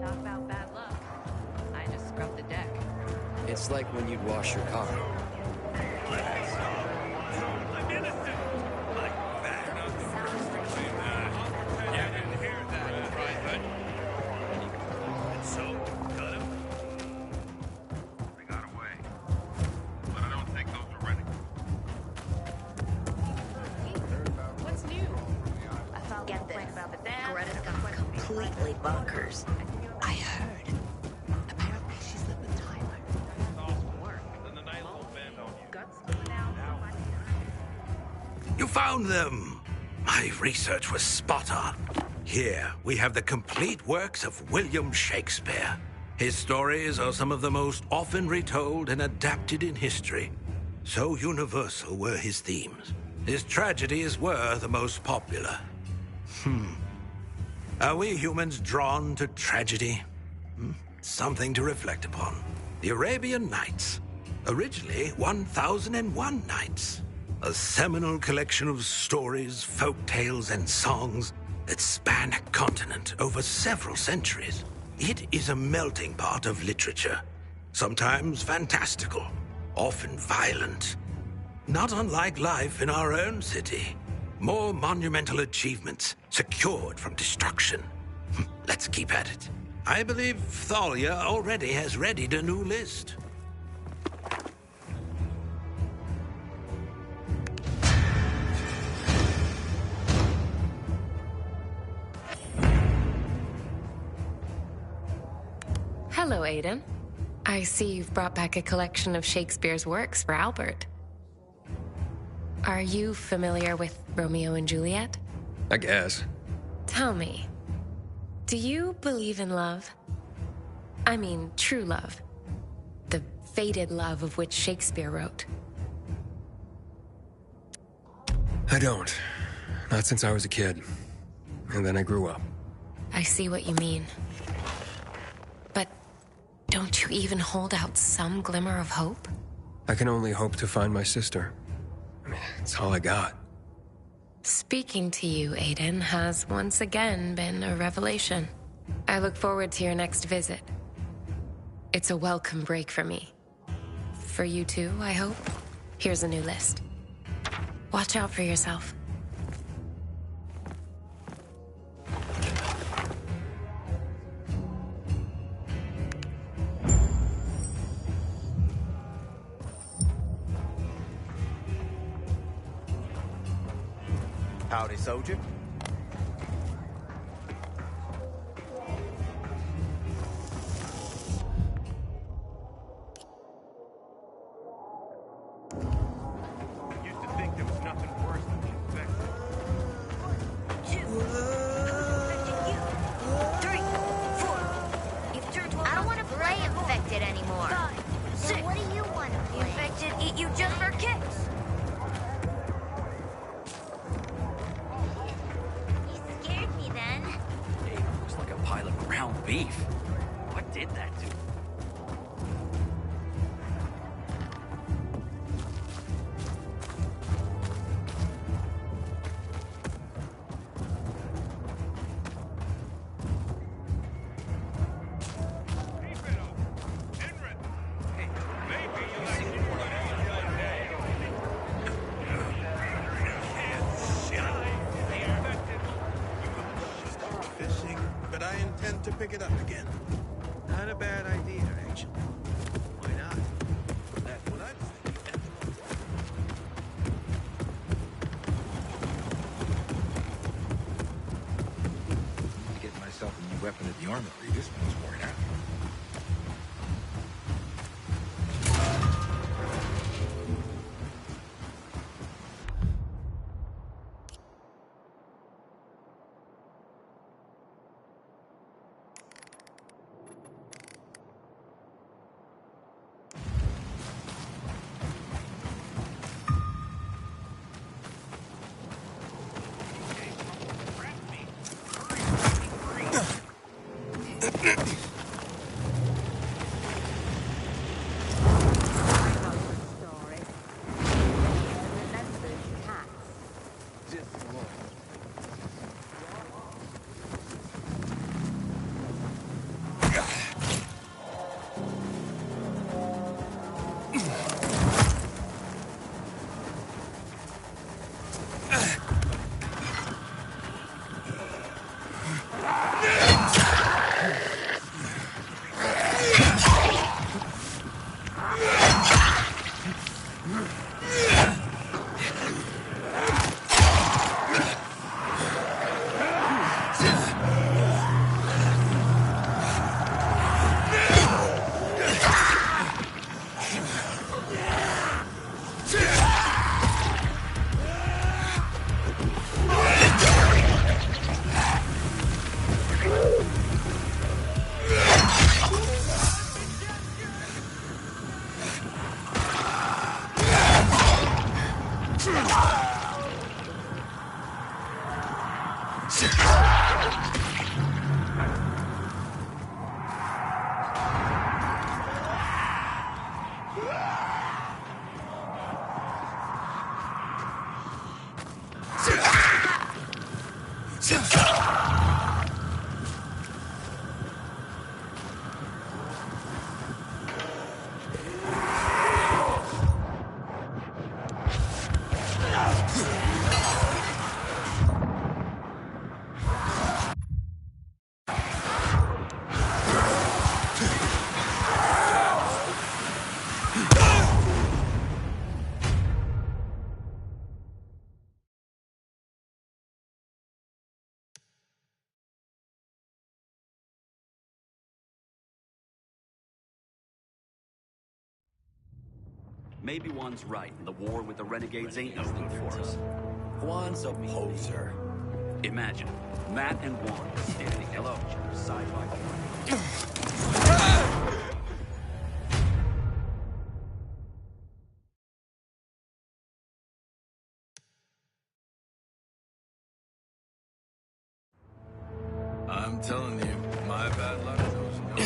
Talk about bad luck. I just scrubbed the deck. It's like when you'd wash your car. I'm innocent. Like that. Yeah, I didn't hear that, Private. And so, got him? They got away. But I don't think those are ready. What's new? I found Get complaint this. about the dam. Greta's gone completely bonkers. I heard. Apparently she's lived with Tyler. Then the night will bend on you. Guts coming out. You found them! My research was spot on. Here, we have the complete works of William Shakespeare. His stories are some of the most often retold and adapted in history. So universal were his themes. His tragedies were the most popular. Are we humans drawn to tragedy? Something to reflect upon. The Arabian Nights. Originally 1001 Nights. A seminal collection of stories, folk tales, and songs that span a continent over several centuries. It is a melting pot of literature. Sometimes fantastical, often violent. Not unlike life in our own city. More monumental achievements, secured from destruction. Let's keep at it. I believe Thalia already has readied a new list. Hello, Aiden. I see you've brought back a collection of Shakespeare's works for Albert. Are you familiar with Romeo and Juliet? I guess. Tell me, do you believe in love? I mean, true love. The fated love of which Shakespeare wrote. I don't. Not since I was a kid. And then I grew up. I see what you mean. But don't you even hold out some glimmer of hope? I can only hope to find my sister. I mean, it's all I got. Speaking to you, Aiden, has once again been a revelation. I look forward to your next visit. It's a welcome break for me. For you too, I hope. Here's a new list. Watch out for yourself. Howdy, soldier. Used to think there was nothing worse than the infected. I don't want to play infected anymore. 5, 6. What do you want to play? Infected eat you just for kicks. beef. What did that do? Fishing, but I intend to pick it up again. Not a bad idea, actually. Why not? That's what I'm thinking. To get myself a new weapon at the armory. This one's worn out. Maybe Juan's right, and the war with the renegades ain't no good for us. Juan's a poser. Imagine, Matt and Juan standing hello side by side. I'm telling you, my bad luck knows no.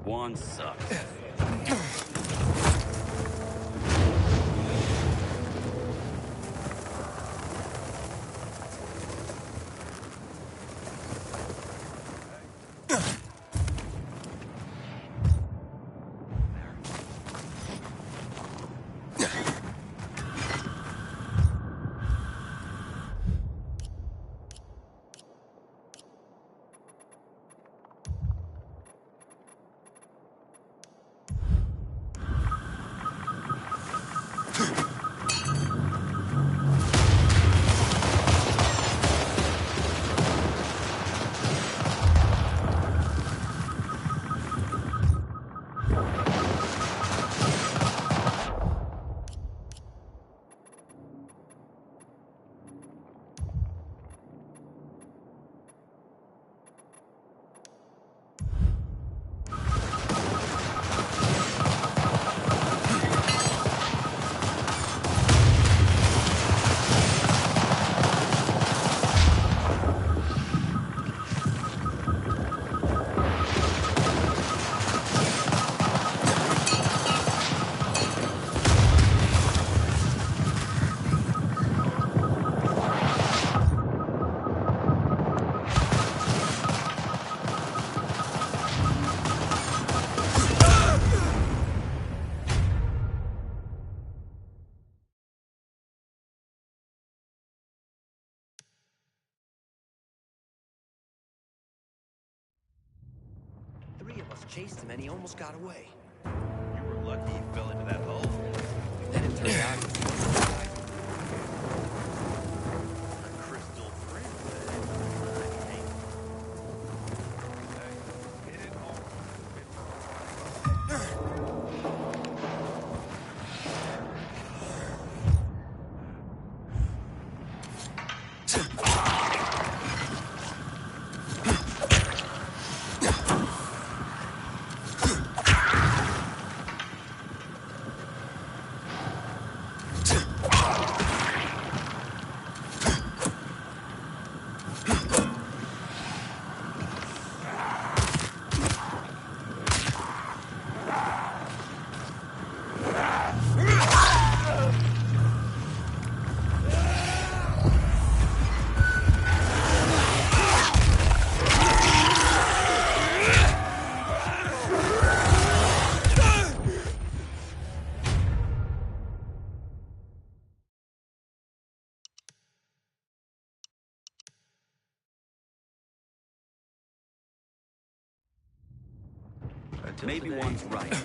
Juan sucks. chased him and he almost got away. You were lucky he fell into that hole. Then it turned out he was one of the guys. A crystal friend. Hit it hard. Maybe one's right.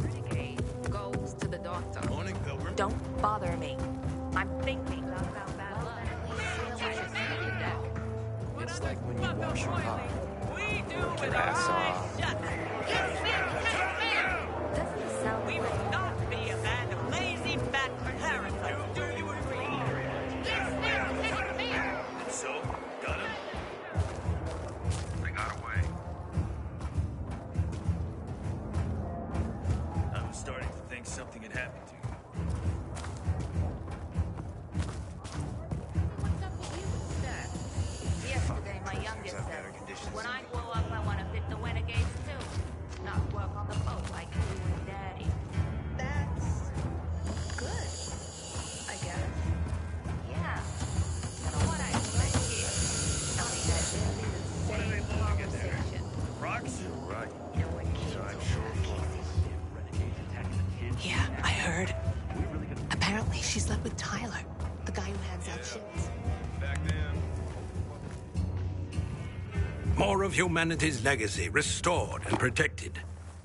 Renegade goes to the doctor. Morning, Pilgrim. Don't bother me. I'm thinking. It's like when you wash your car. We do Work with your our ass eyes off. shut. We will not be a band of lazy fat parasites. Do you agree? And so, got him? They got away. I was starting to think something had happened to you. What's up with you instead? Yesterday, my youngest said, when I grow up, I want to fit the renegades too. Not work on the boat like you and Daddy. That's good, I guess. Yeah. You know what I like here? Something that will be the same conversation. Rocks? You're right. You know what keeps I'm sure Yeah, I heard. Apparently, she slept with Tyler, the guy who hands out ships. back then. More of humanity's legacy restored and protected.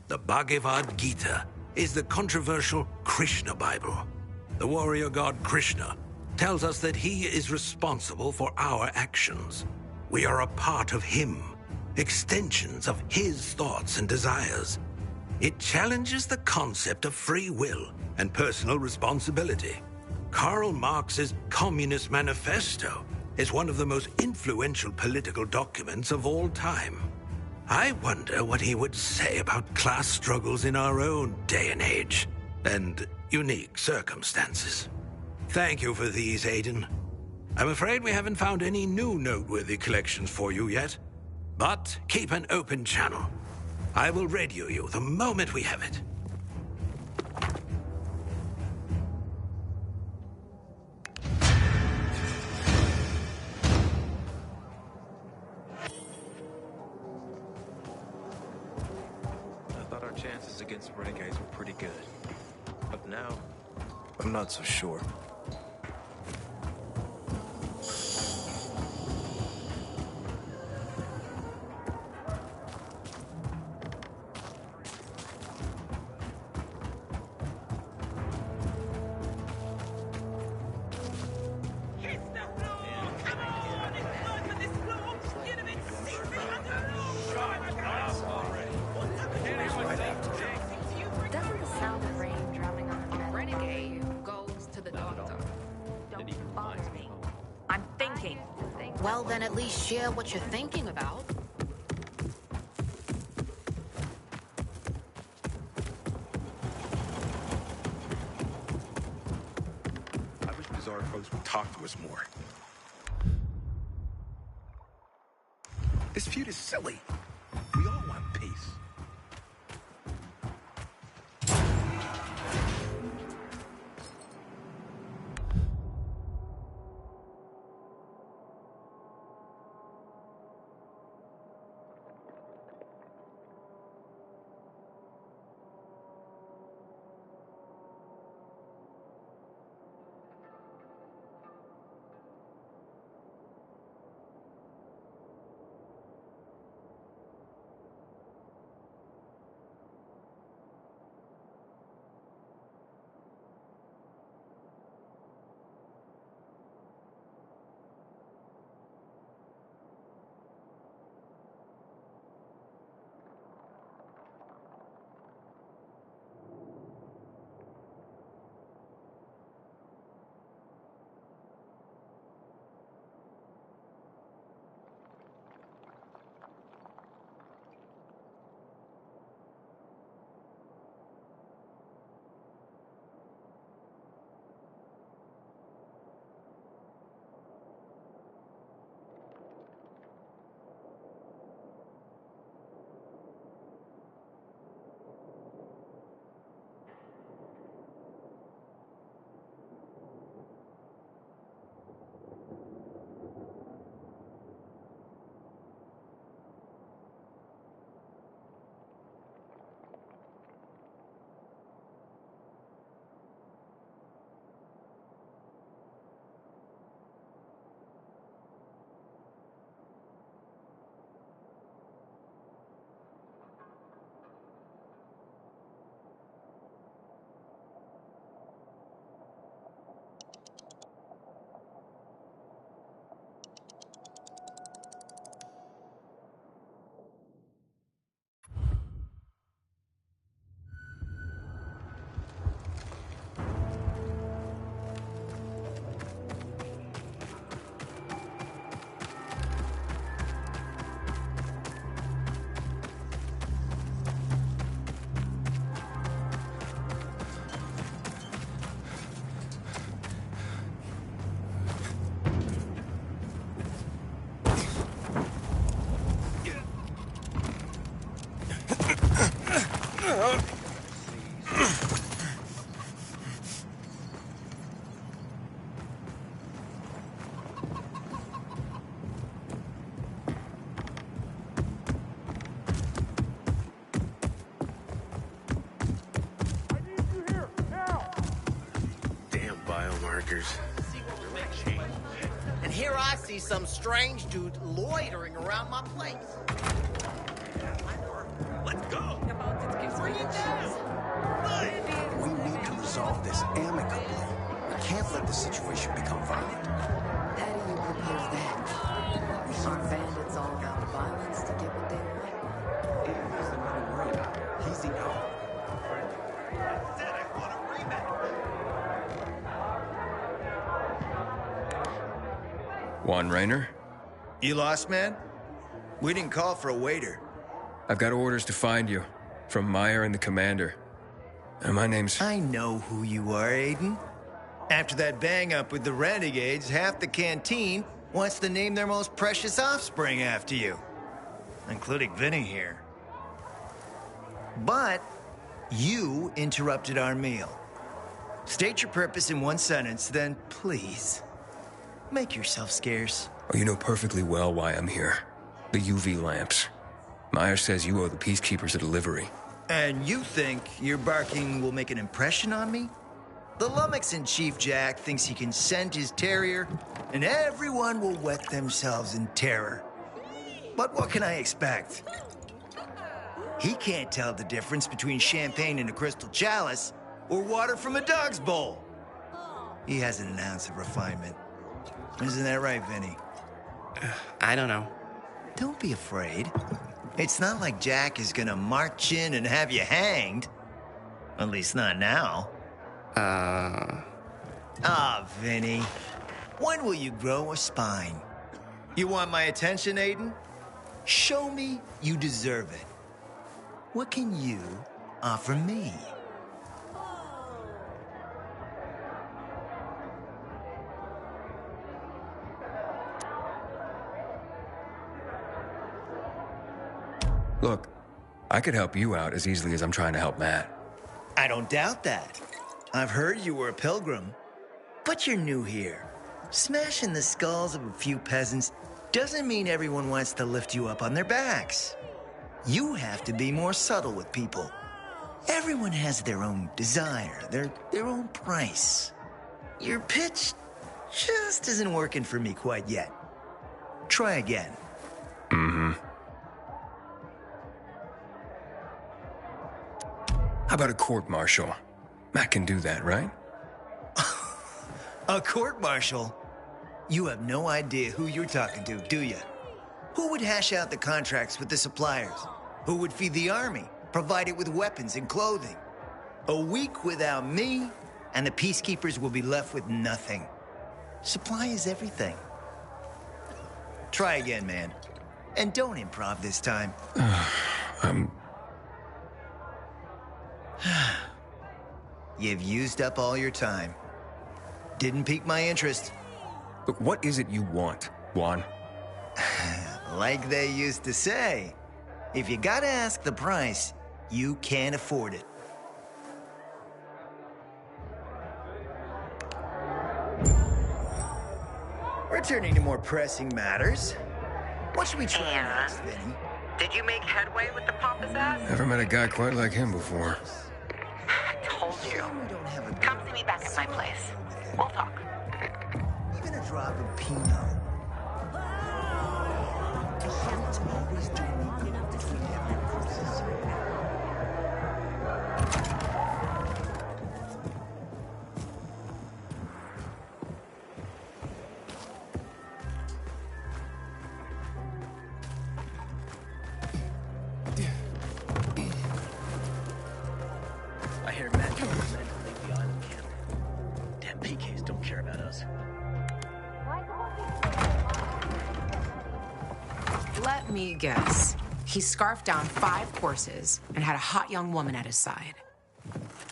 The Bhagavad Gita is the controversial Krishna Bible. The warrior god Krishna tells us that he is responsible for our actions. We are a part of him, extensions of his thoughts and desires. It challenges the concept of free will and personal responsibility. Karl Marx's Communist Manifesto is one of the most influential political documents of all time. I wonder what he would say about class struggles in our own day and age, and unique circumstances. Thank you for these, Aiden. I'm afraid we haven't found any new noteworthy collections for you yet, but keep an open channel. I will radio you the moment we have it. I thought our chances against renegades were pretty good. But now, I'm not so sure. Doesn't the sound of rain drumming on the renegade goes to the doctor? Don't bother me. I'm thinking. Well, then at least share what you're thinking about. I wish Bizarre folks would talk to us more. This feud is silly. We all want peace. workers. And here I see some strange dude loitering around my place. Let's go! Bring it down! We need to resolve this amicably. We can't let the situation become violent. How do you propose that? Aren't bandits all about violence to get what they want? There's the man worried about. He's the outlaw. Juan Raynor? You lost, man? We didn't call for a waiter. I've got orders to find you. From Meyer and the commander. And my name's... I know who you are, Aiden. After that bang-up with the Renegades, half the canteen wants to name their most precious offspring after you. Including Vinny here. But you interrupted our meal. State your purpose in one sentence, then please, make yourself scarce. Oh, you know perfectly well why I'm here. The UV lamps. Meyer says you owe the Peacekeepers a delivery. And you think your barking will make an impression on me? The Lummox-in-Chief Jack thinks he can scent his terrier, and everyone will wet themselves in terror. But what can I expect? He can't tell the difference between champagne in a crystal chalice or water from a dog's bowl. He hasn't an ounce of refinement. Isn't that right, Vinny? I don't know. Don't be afraid. It's not like Jack is gonna march in and have you hanged. At least not now. Vinny. When will you grow a spine? You want my attention, Aiden? Show me you deserve it. What can you offer me? Look, I could help you out as easily as I'm trying to help Matt. I don't doubt that. I've heard you were a pilgrim. But you're new here. Smashing the skulls of a few peasants doesn't mean everyone wants to lift you up on their backs. You have to be more subtle with people. Everyone has their own desire, their own price. Your pitch just isn't working for me quite yet. Try again. Mm-hmm. How about a court-martial? Matt can do that, right? A court-martial? You have no idea who you're talking to, do you? Who would hash out the contracts with the suppliers? Who would feed the army, provide it with weapons and clothing? A week without me, and the Peacekeepers will be left with nothing. Supply is everything. Try again, man. And don't improv this time. You've used up all your time. Didn't pique my interest. But what is it you want, Juan? Like they used to say, if you gotta ask the price, you can't afford it. Returning to more pressing matters. What should we try next, Vinny? Did you make headway with the Papa's ass? Never met a guy quite like him before. I told you. Come see me back at my place. We'll talk. Even a drop of Pinot. Can't always do enough between every process. I hear Matt told his men to leave the island camp. Damn PKs don't care about us. Let me guess. He scarfed down 5 courses and had a hot young woman at his side.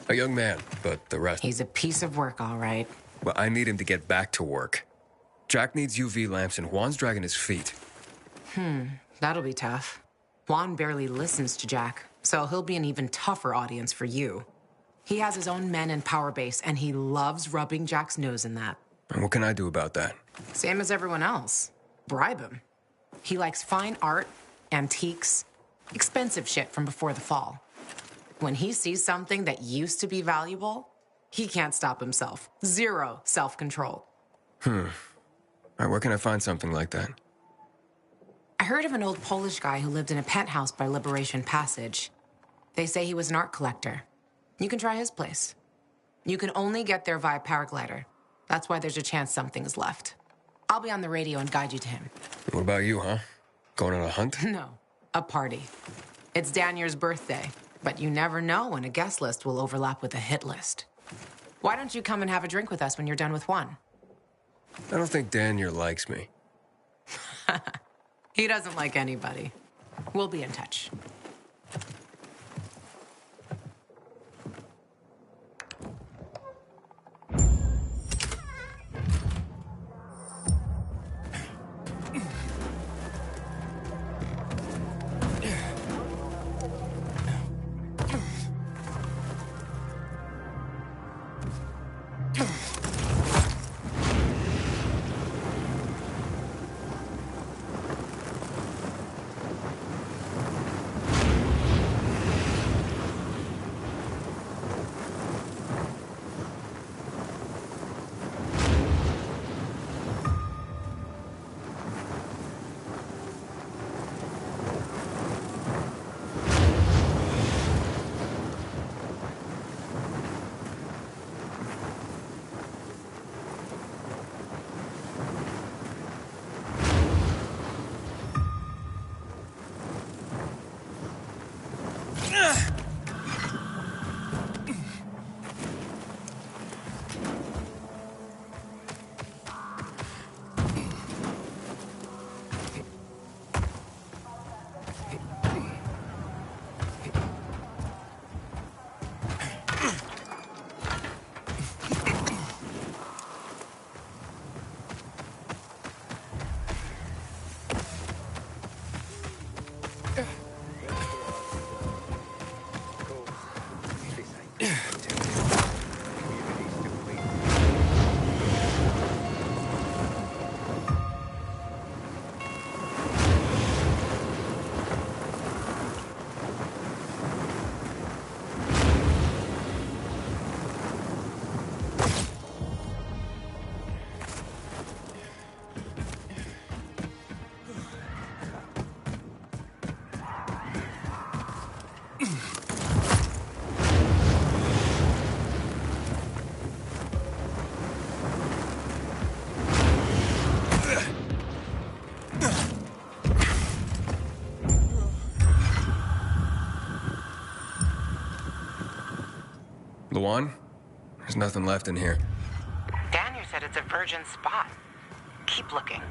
A young man, but the rest... He's a piece of work, all right. Well, I need him to get back to work. Jack needs UV lamps and Juan's dragging his feet. That'll be tough. Juan barely listens to Jack, so he'll be an even tougher audience for you. He has his own men and power base, and he loves rubbing Jack's nose in that. And what can I do about that? Same as everyone else. Bribe him. He likes fine art, antiques, expensive shit from before the fall. When he sees something that used to be valuable, He can't stop himself. Zero self-control. All right, where can I find something like that? I heard of an old Polish guy who lived in a penthouse by Liberation Passage. They say he was an art collector. You can try his place. You can only get there via paraglider. That's why there's a chance something's left. I'll be on the radio and guide you to him. What about you, huh? Going on a hunt? No, a party. It's Danier's birthday, but you never know when a guest list will overlap with a hit list. Why don't you come and have a drink with us when you're done with one? I don't think Danier likes me. He doesn't like anybody. We'll be in touch. Luan? There's nothing left in here. Daniel said it's a virgin spot. Keep looking.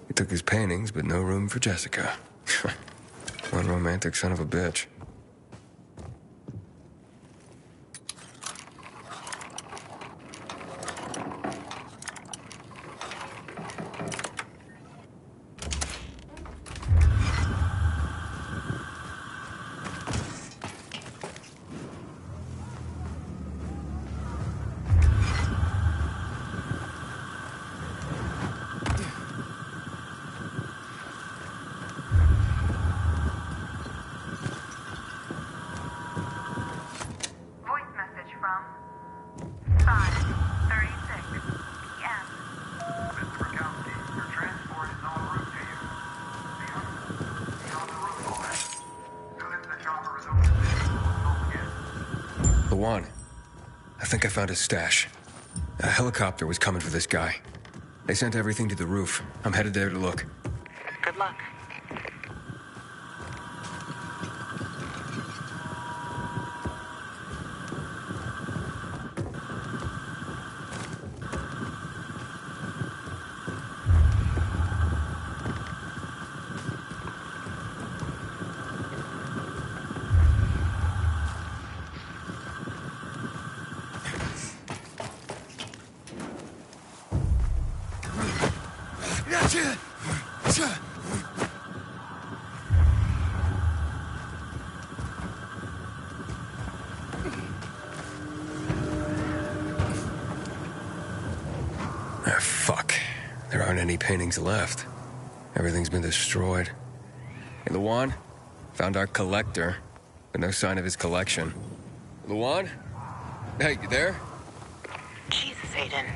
He took his paintings, but no room for Jessica. One romantic son of a bitch. Luan, I think I found his stash. A helicopter was coming for this guy. They sent everything to the roof. I'm headed there to look. Good luck. Ah, fuck. There aren't any paintings left. Everything's been destroyed. Hey, Luan? Found our collector, but no sign of his collection. Luan? Hey, you there? Jesus, Aiden.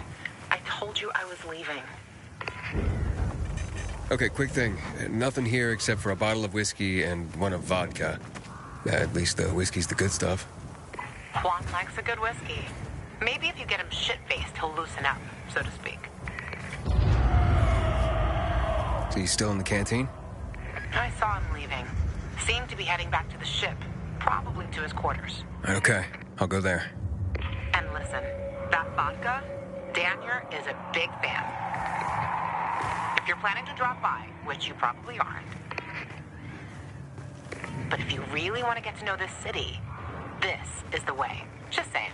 I told you I was leaving. Okay, quick thing. Nothing here except for a bottle of whiskey and one of vodka. At least the whiskey's the good stuff. Juan likes a good whiskey. Maybe if you get him shit-faced, he'll loosen up, so to speak. So he's still in the canteen? I saw him leaving. Seemed to be heading back to the ship, probably to his quarters. Okay, I'll go there. And listen, that vodka, Daniel is a big fan. If you're planning to drop by, which you probably aren't, but if you really want to get to know this city, this is the way. Just saying.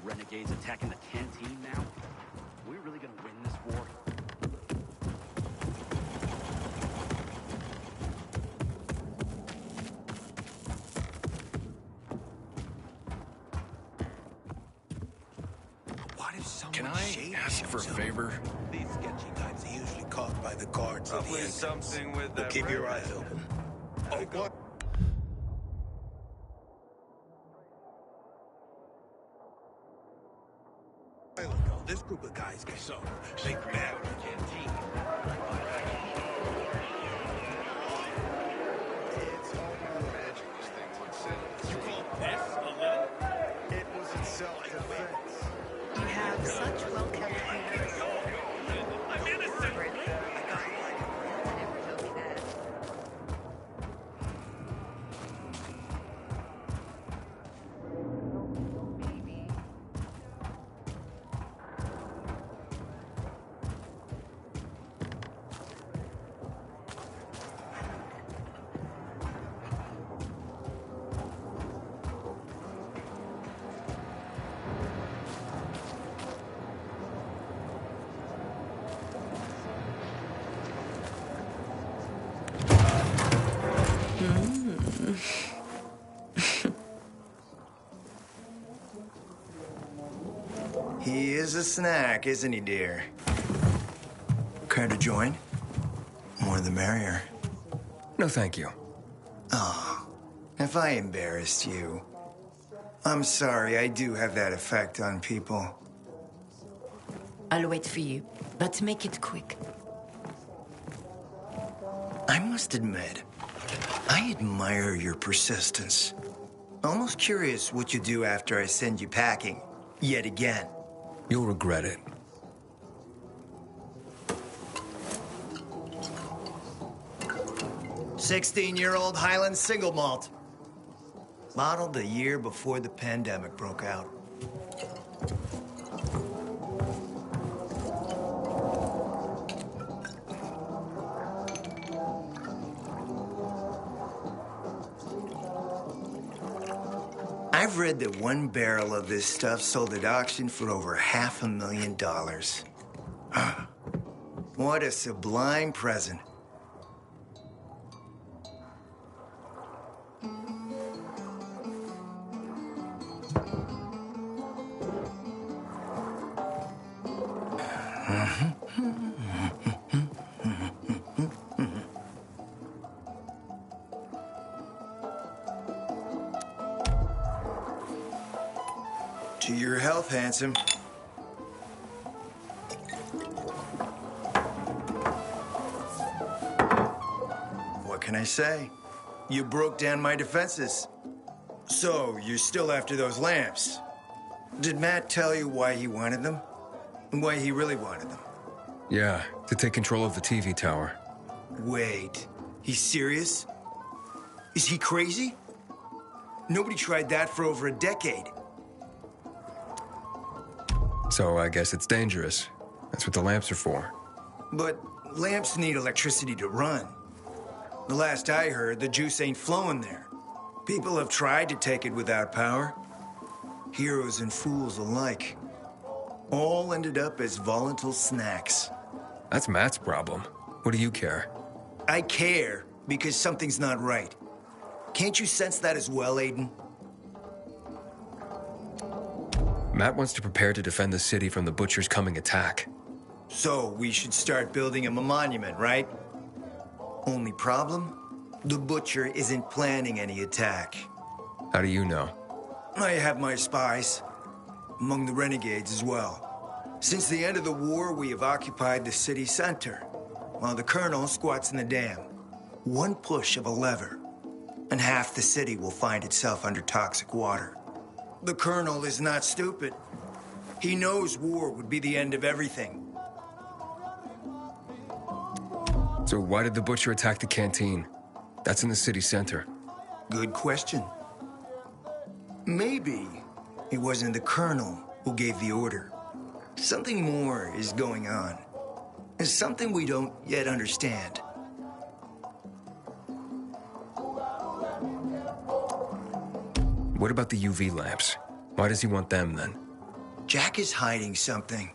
Renegades attacking the canteen now? We're really gonna win this war? What if someone Can I ask for a favor? These sketchy types are usually caught by the guards at the Probably entrance. something with So that keep your red eyes man. open. Oh, what? This group of guys get so big bad canteen. It's all my magic this thing would sell. You call this a little? It was in self-defense. You have such well-kept hands. I'm innocent. Really? I never told me that. He is a snack, isn't he, dear? Care to join? More the merrier. No, thank you. Oh, if I embarrassed you. I'm sorry, I do have that effect on people. I'll wait for you, but make it quick. I must admit, I admire your persistence. Almost curious what you do after I send you packing. Yet again. You'll regret it. "16-year-old Highland single malt. Bottled the year before the pandemic broke out. I've read that one barrel of this stuff sold at auction for over $500,000. What a sublime present. To your health, handsome. What can I say? You broke down my defenses. So, you're still after those lamps. Did Matt tell you why he wanted them? And why he really wanted them? Yeah, to take control of the TV tower. Wait, he's serious? Is he crazy? Nobody tried that for over a decade. So I guess it's dangerous. That's what the lamps are for. But lamps need electricity to run. The last I heard, the juice ain't flowing there. People have tried to take it without power. Heroes and fools alike. All ended up as volatile snacks. That's Matt's problem. What do you care? I care because something's not right. Can't you sense that as well, Aiden? Matt wants to prepare to defend the city from the Butcher's coming attack. So we should start building him a monument, right? Only problem? The Butcher isn't planning any attack. How do you know? I have my spies. Among the renegades as well. Since the end of the war, we have occupied the city center, while the Colonel squats in the dam. One push of a lever, and half the city will find itself under toxic water. The Colonel is not stupid. He knows war would be the end of everything. So why did the Butcher attack the canteen? That's in the city center. Good question. Maybe it wasn't the Colonel who gave the order. Something more is going on. It's something we don't yet understand. What about the UV lamps? Why does he want them then? Jack is hiding something.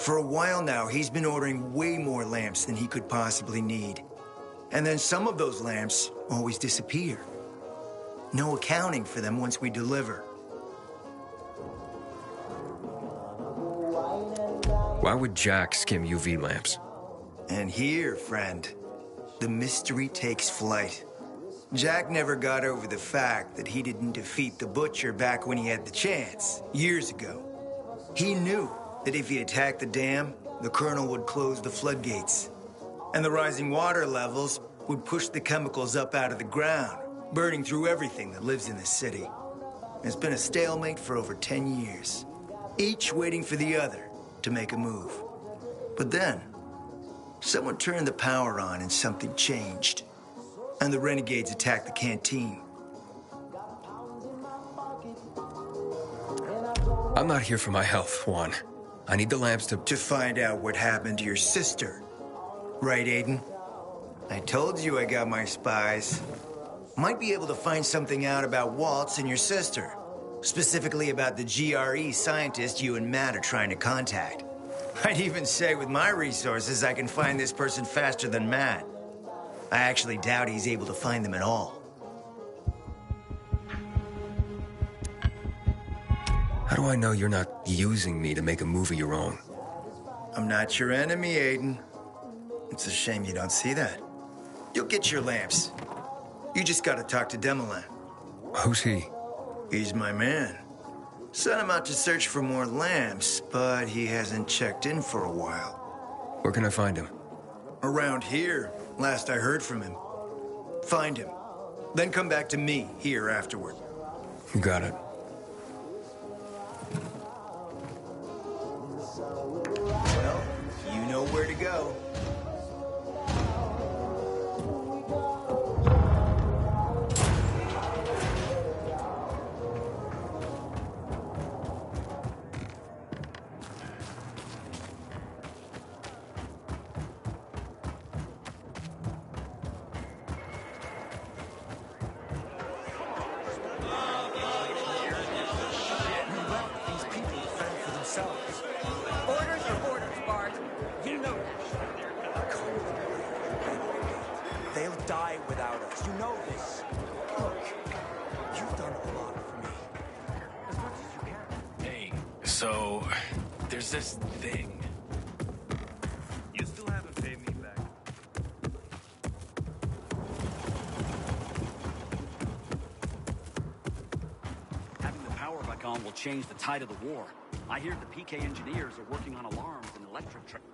For a while now, he's been ordering way more lamps than he could possibly need. And then some of those lamps always disappear. No accounting for them once we deliver. Why would Jack skim UV lamps? And here, friend, the mystery takes flight. Jack never got over the fact that he didn't defeat the Butcher back when he had the chance, years ago. He knew that if he attacked the dam, the Colonel would close the floodgates. And the rising water levels would push the chemicals up out of the ground, burning through everything that lives in the city. It's been a stalemate for over 10 years, each waiting for the other to make a move. But then, someone turned the power on and something changed. And the renegades attacked the canteen. I'm not here for my health, Juan. I need the lamps to find out what happened to your sister. Right, Aiden? I told you I got my spies. Might be able to find something out about Waltz and your sister. Specifically about the GRE scientist you and Matt are trying to contact. I'd even say with my resources, I can find this person faster than Matt. I actually doubt he's able to find them at all. How do I know you're not using me to make a move of your own? I'm not your enemy, Aiden. It's a shame you don't see that. You'll get your lamps. You just gotta talk to Demolan. Who's he? He's my man. Sent him out to search for more lamps, but he hasn't checked in for a while. Where can I find him? Around here, last I heard from him. Find him. Then come back to me here afterward. You got it. Well, you know where to go. Orders are orders, Bart. You know that. They'll die without us. You know this. Look, you've done a lot for me. As much as you can. Hey, so there's this thing. You still haven't paid me back. Having the power back on will change the tide of the war. I hear the PK engineers are working on alarms and electric traps.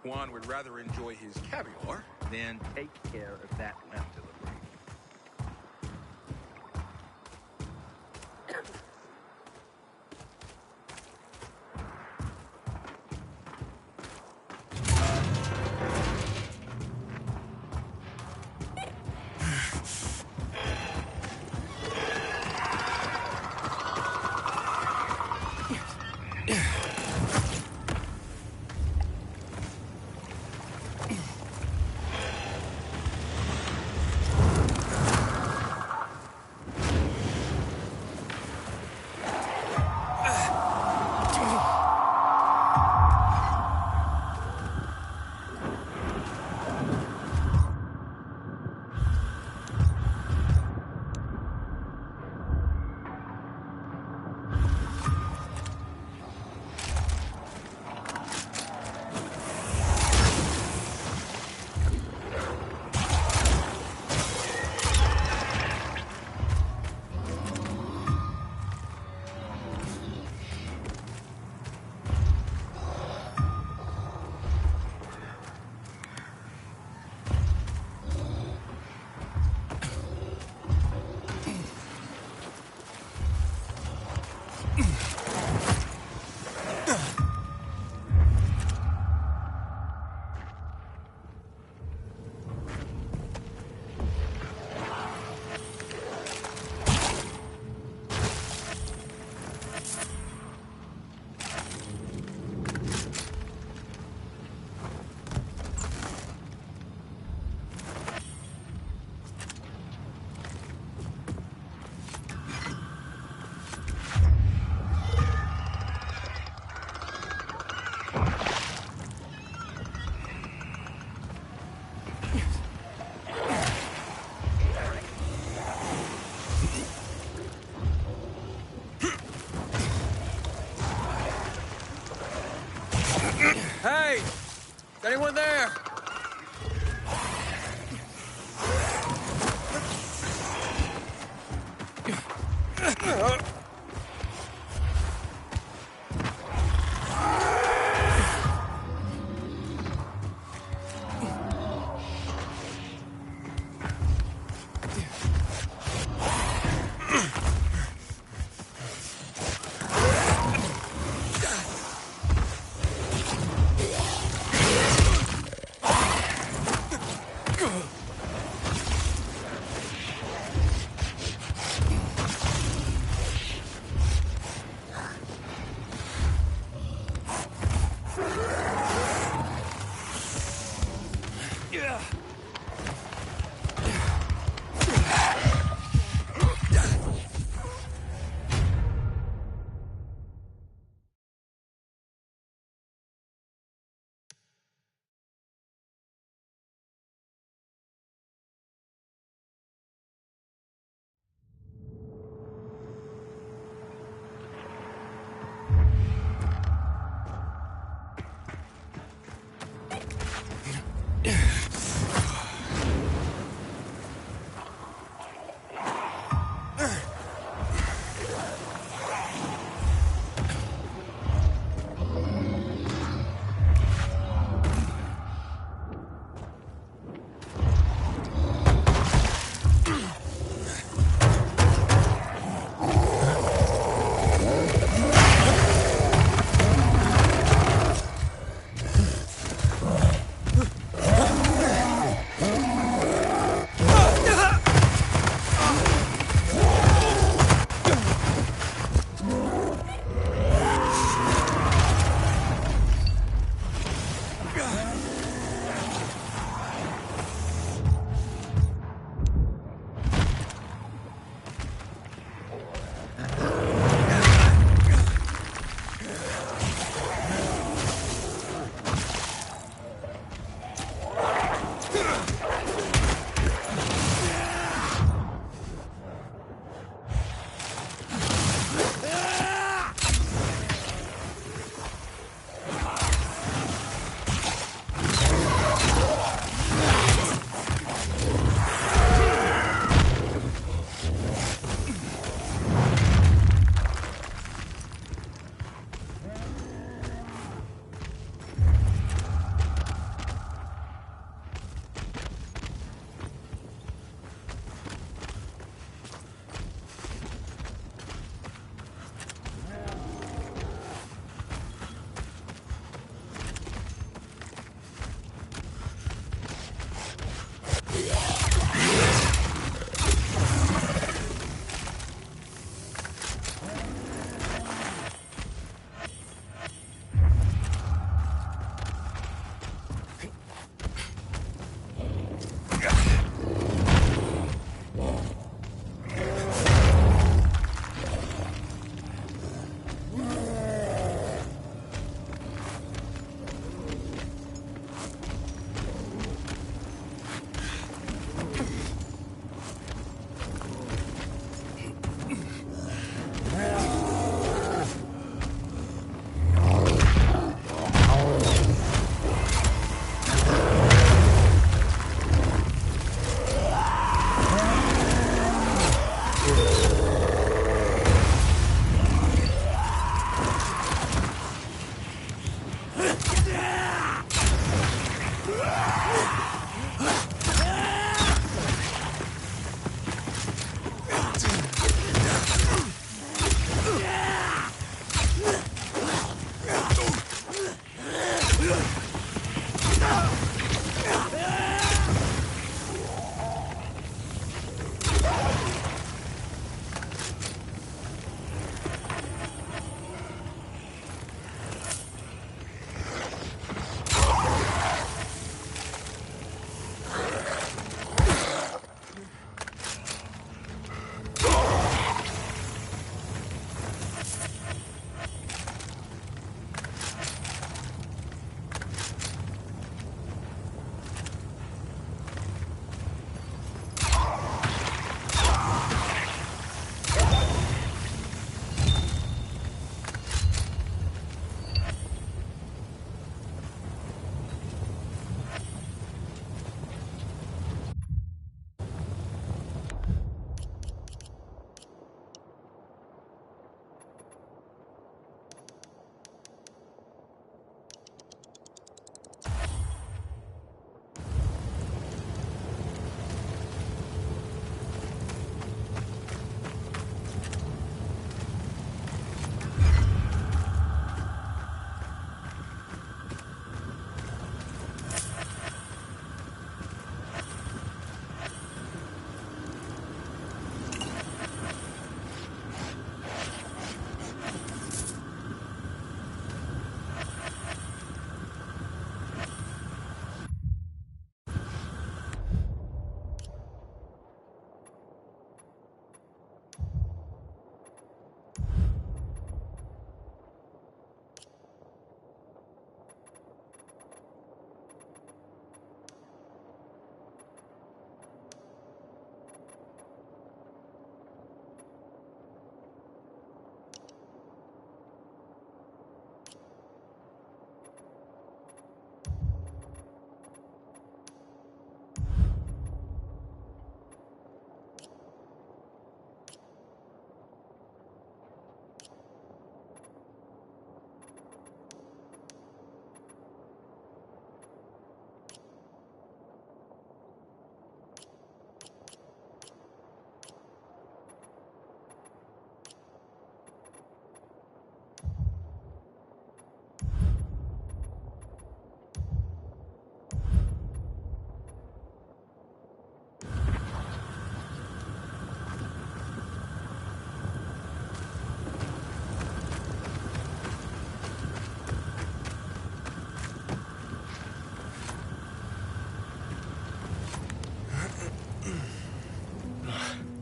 Juan would rather enjoy his caviar than take care of that lamp delivery. anyone there?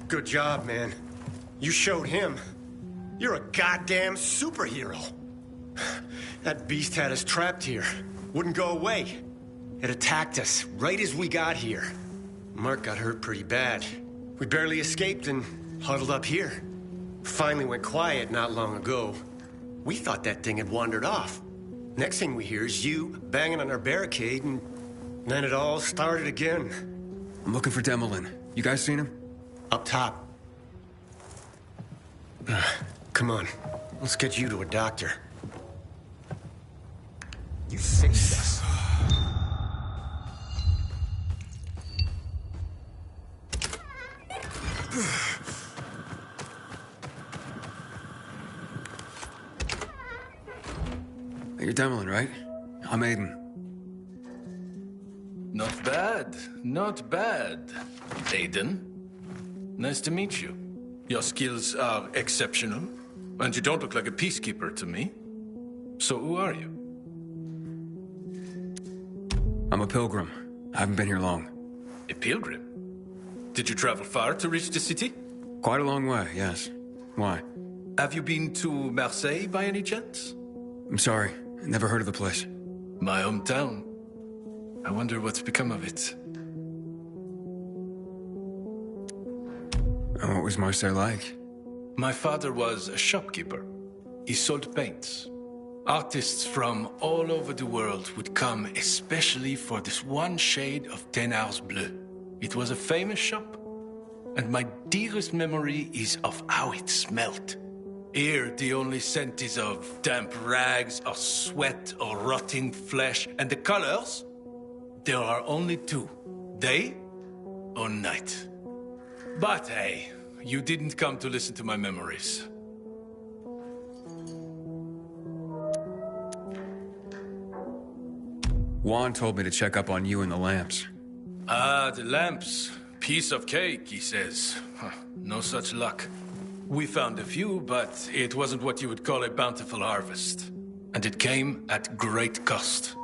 Good job, man. You showed him. You're a goddamn superhero. That beast had us trapped here. Wouldn't go away. It attacked us right as we got here. Mark got hurt pretty bad. We barely escaped and huddled up here. Finally went quiet not long ago. We thought that thing had wandered off. Next thing we hear is you banging on our barricade, and then it all started again. I'm looking for Demolin. You guys seen him? Up top. Come on. Let's get you to a doctor. You saved us. You're Demolin, right? I'm Aiden. Not bad. Not bad. Aiden. Nice to meet you. Your skills are exceptional, and you don't look like a peacekeeper to me. So who are you? I'm a pilgrim. I haven't been here long. A pilgrim? Did you travel far to reach the city? Quite a long way, yes. Why? Have you been to Marseille by any chance? I'm sorry. Never heard of the place. My hometown. I wonder what's become of it. And what was Marseille like? My father was a shopkeeper. He sold paints. Artists from all over the world would come especially for this one shade of Thénard's bleu. It was a famous shop, and my dearest memory is of how it smelled. Here, the only scent is of damp rags, or sweat, or rotting flesh. And the colors? There are only two. Day or night. But hey, you didn't come to listen to my memories. Juan told me to check up on you and the lamps. Ah, the lamps. Piece of cake, he says. Huh, no such luck. We found a few, but it wasn't what you would call a bountiful harvest. And it came at great cost.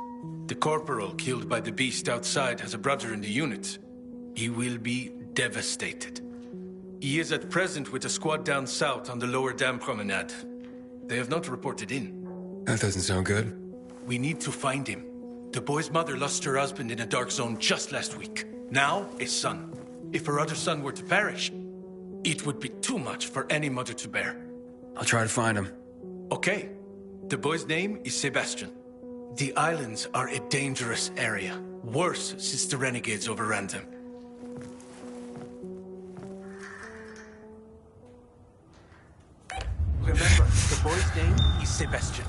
The corporal killed by the beast outside has a brother in the unit. He will be devastated. He is at present with a squad down south on the lower dam promenade. They have not reported in. That doesn't sound good. We need to find him. The boy's mother lost her husband in a dark zone just last week. Now, a son. If her other son were to perish, it would be too much for any mother to bear. I'll try to find him. Okay. The boy's name is Sebastian. The islands are a dangerous area. Worse since the renegades overran them. Remember, the boy's name is Sebastian.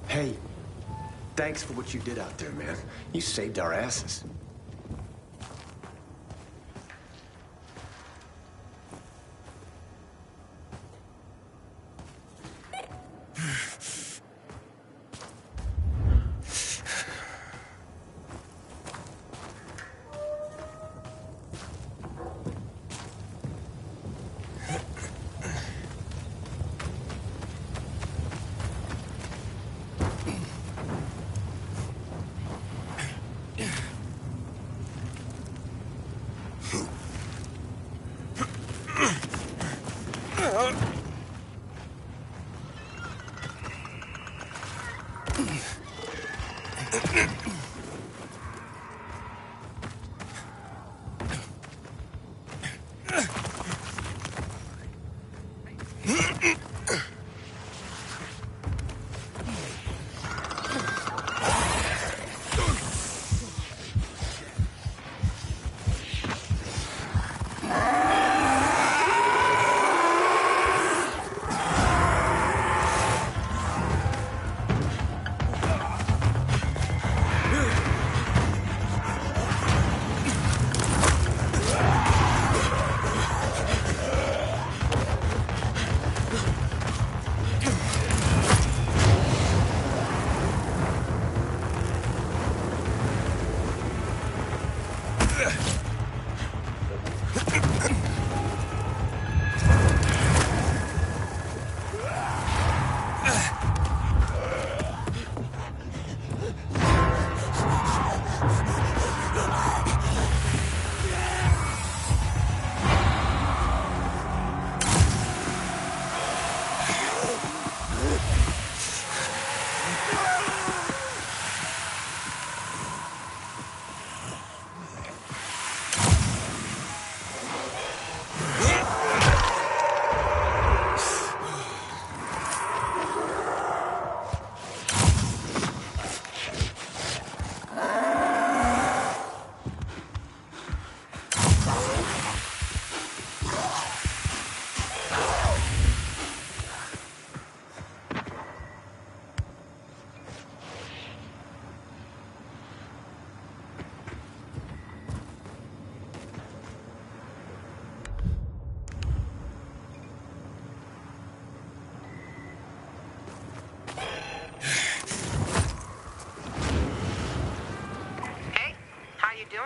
Hey, thanks for what you did out there, man. You saved our asses.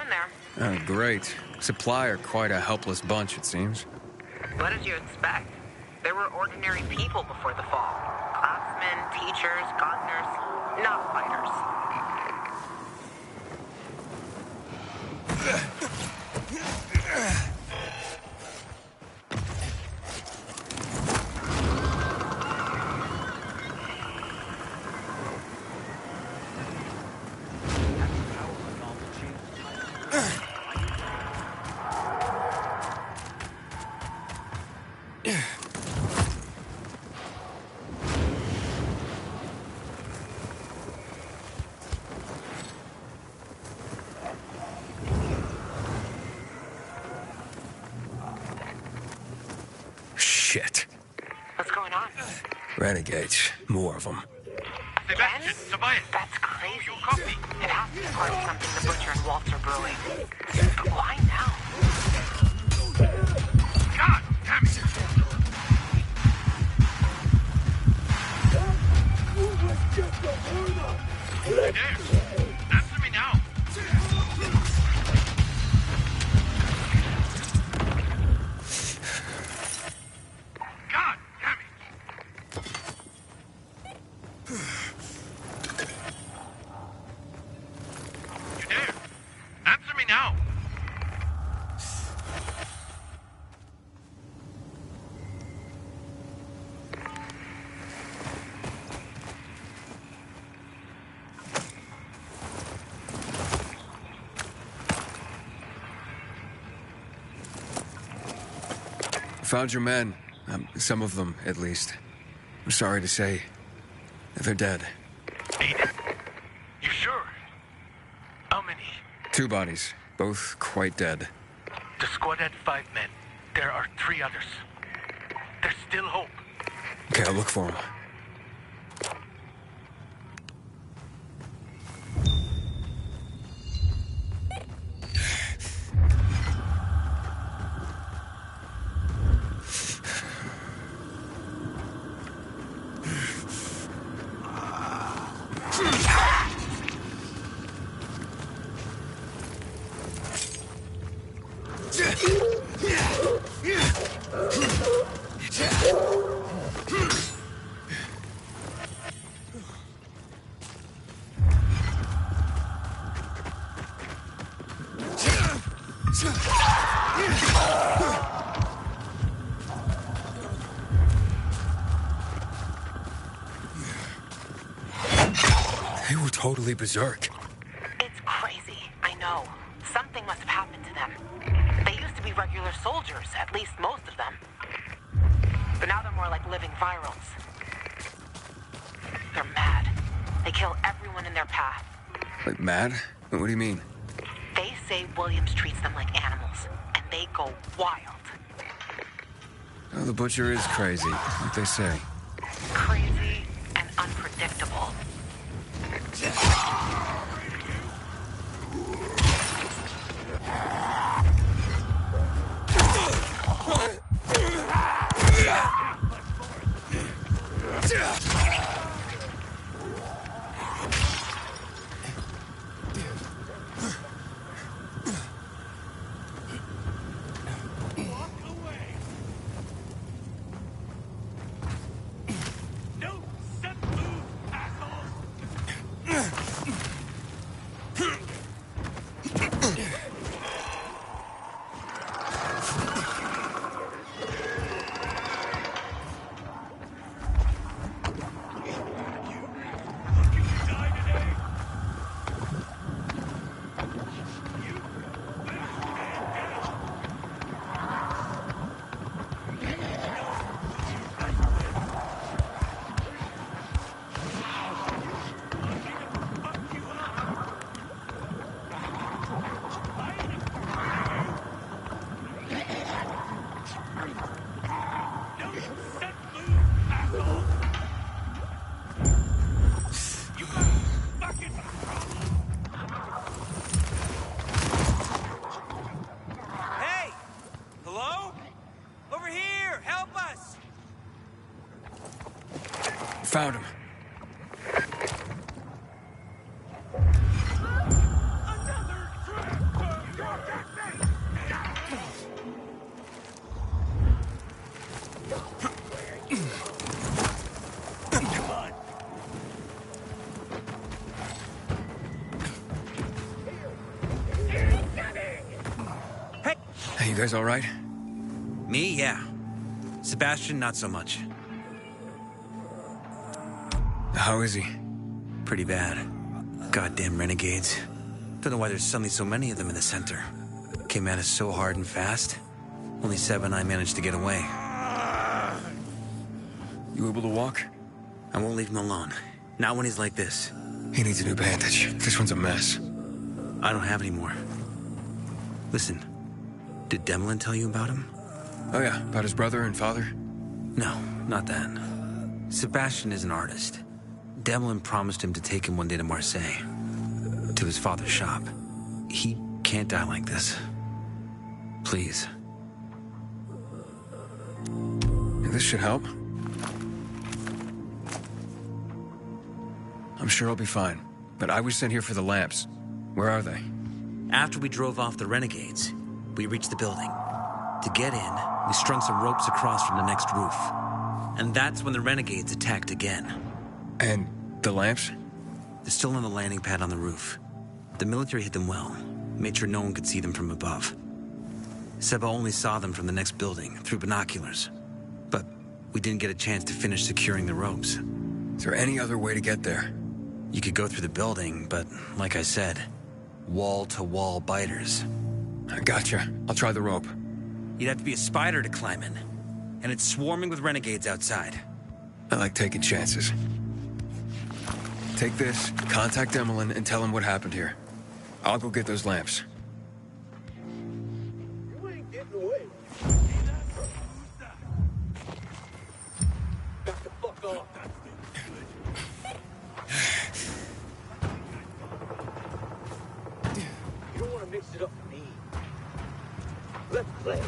doing there? Great. Supply are quite a helpless bunch, it seems. What did you expect? There were ordinary people before the fall. Craftsmen, teachers, gardeners, not fighters. Shit. What's going on? Renegades. More of them. Sebastian, Tobias. That's crazy. It has to be part of something the Butcher and Waltz are brewing. But why now? God damn it! Hey there! Answer me now! God damn it! You there? Answer me now! Found your men. Some of them, at least. I'm sorry to say, they're dead. You sure? How many? 2 bodies, both quite dead. The squad had 5 men. There are 3 others. There's still hope. Okay, I'll look for them. They were totally berserk. It's crazy, I know. Something must have happened to them. They used to be regular soldiers, at least most of them. But now they're more like living virals. They're mad. They kill everyone in their path. Like mad? What do you mean? They say Williams treats them like animals, and they go wild. Oh, the Butcher is crazy, like they say. Crazy and unpredictable. Hey! Hello? Over here! Help us! Found him. Another tractor! Hey, you guys all right? Me, yeah. Sebastian, not so much. How is he? Pretty bad. Goddamn renegades. Don't know why there's suddenly so many of them in the center. Came at us so hard and fast. Only Seb and I managed to get away. You able to walk? I won't leave him alone. Not when he's like this. He needs a new bandage. This one's a mess. I don't have any more. Listen, did Demlin tell you about him? Oh yeah, about his brother and father? No, not that. Sebastian is an artist. Demlin promised him to take him one day to Marseille. To his father's shop. He can't die like this. Please. This should help. I'm sure I'll be fine. But I was sent here for the lamps. Where are they? After we drove off the renegades, we reached the building. To get in, we strung some ropes across from the next roof. And that's when the renegades attacked again. And the lamps? They're still on the landing pad on the roof. The military hid them well, made sure no one could see them from above. Seba only saw them from the next building, through binoculars. But we didn't get a chance to finish securing the ropes. Is there any other way to get there? You could go through the building, but like I said, wall-to-wall biters. I gotcha. I'll try the rope. You'd have to be a spider to climb in. And it's swarming with renegades outside. I like taking chances. Take this, contact Demlin, and tell him what happened here. I'll go get those lamps. You ain't getting away. Back the fuck off. You don't want to mix it up for me. Let's play.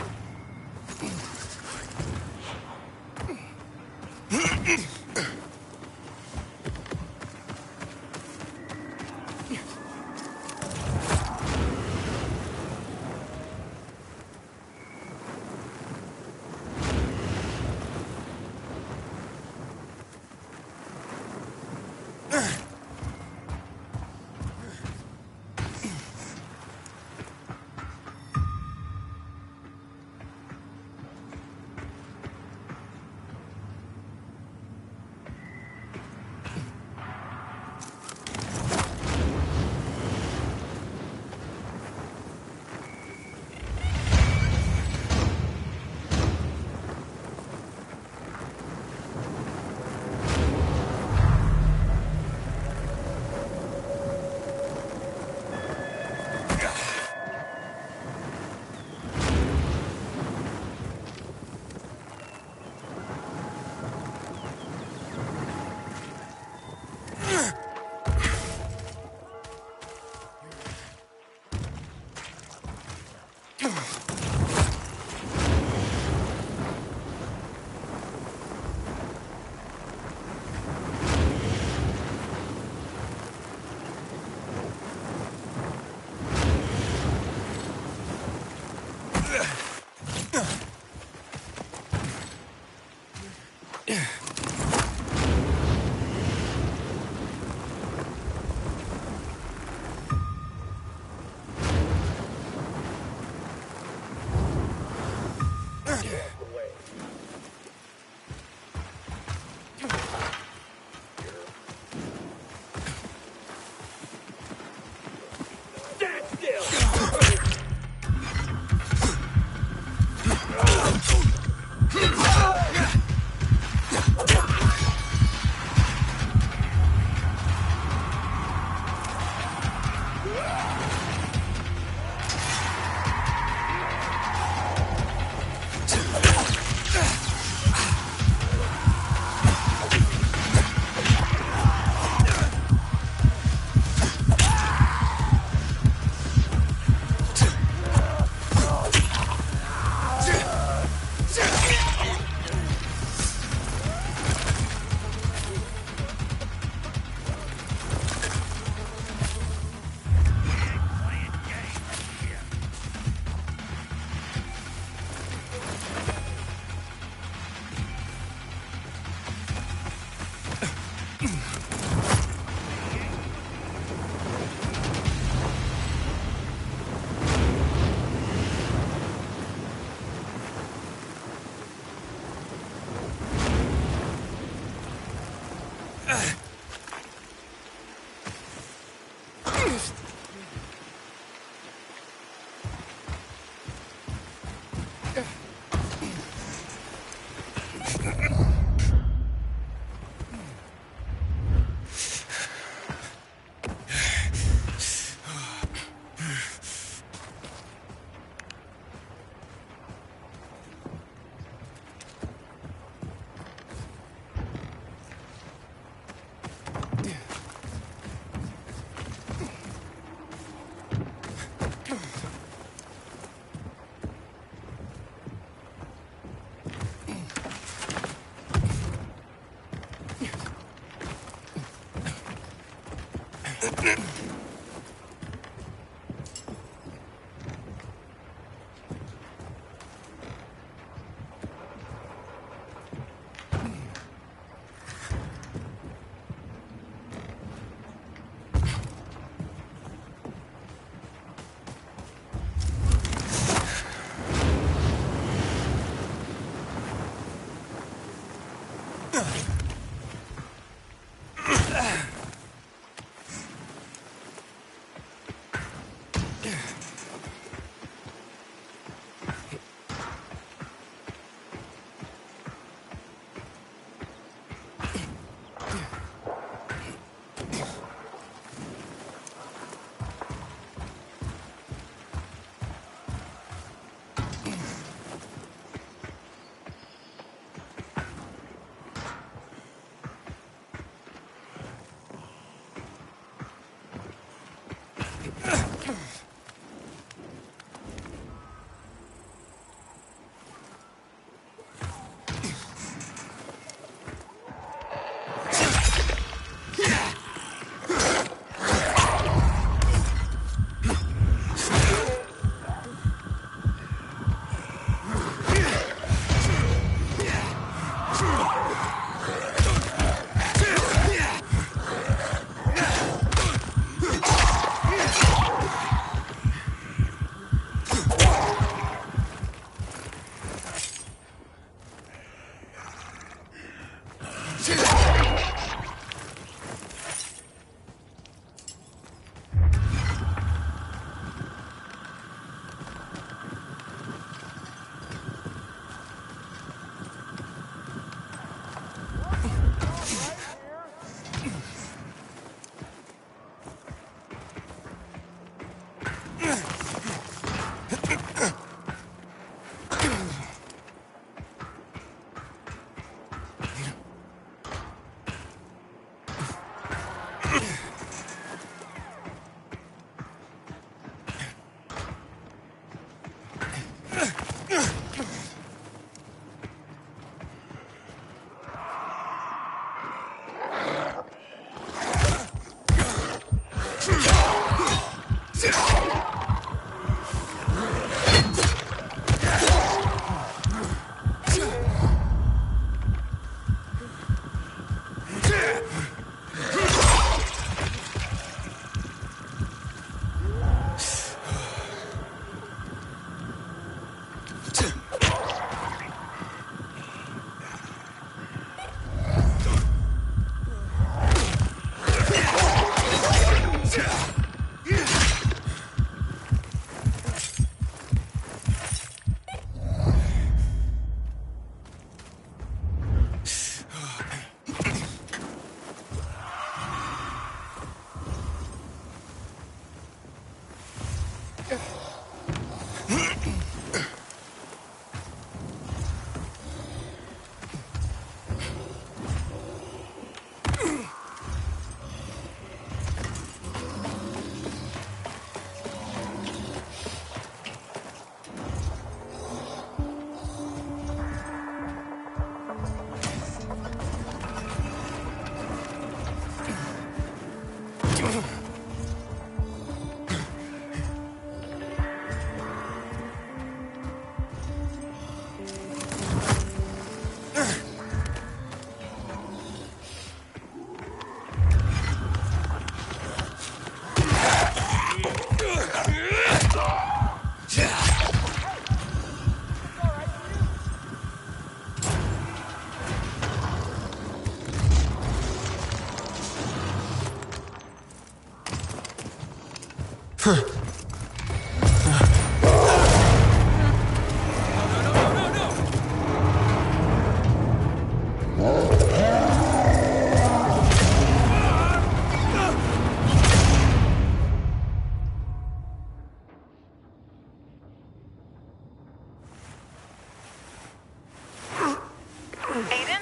Aiden?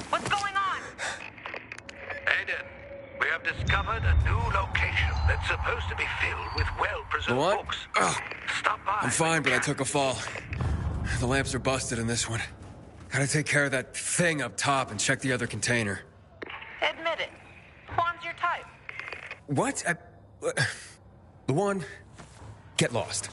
What's going on? Aiden, we have discovered a new location that's supposed to be filled with well-preserved What? books. Ugh. Stop by. I'm fine, but I took a fall. The lamps are busted in this one. Gotta take care of that thing up top and check the other container. Admit it. Juan's your type. What? Luan, get lost.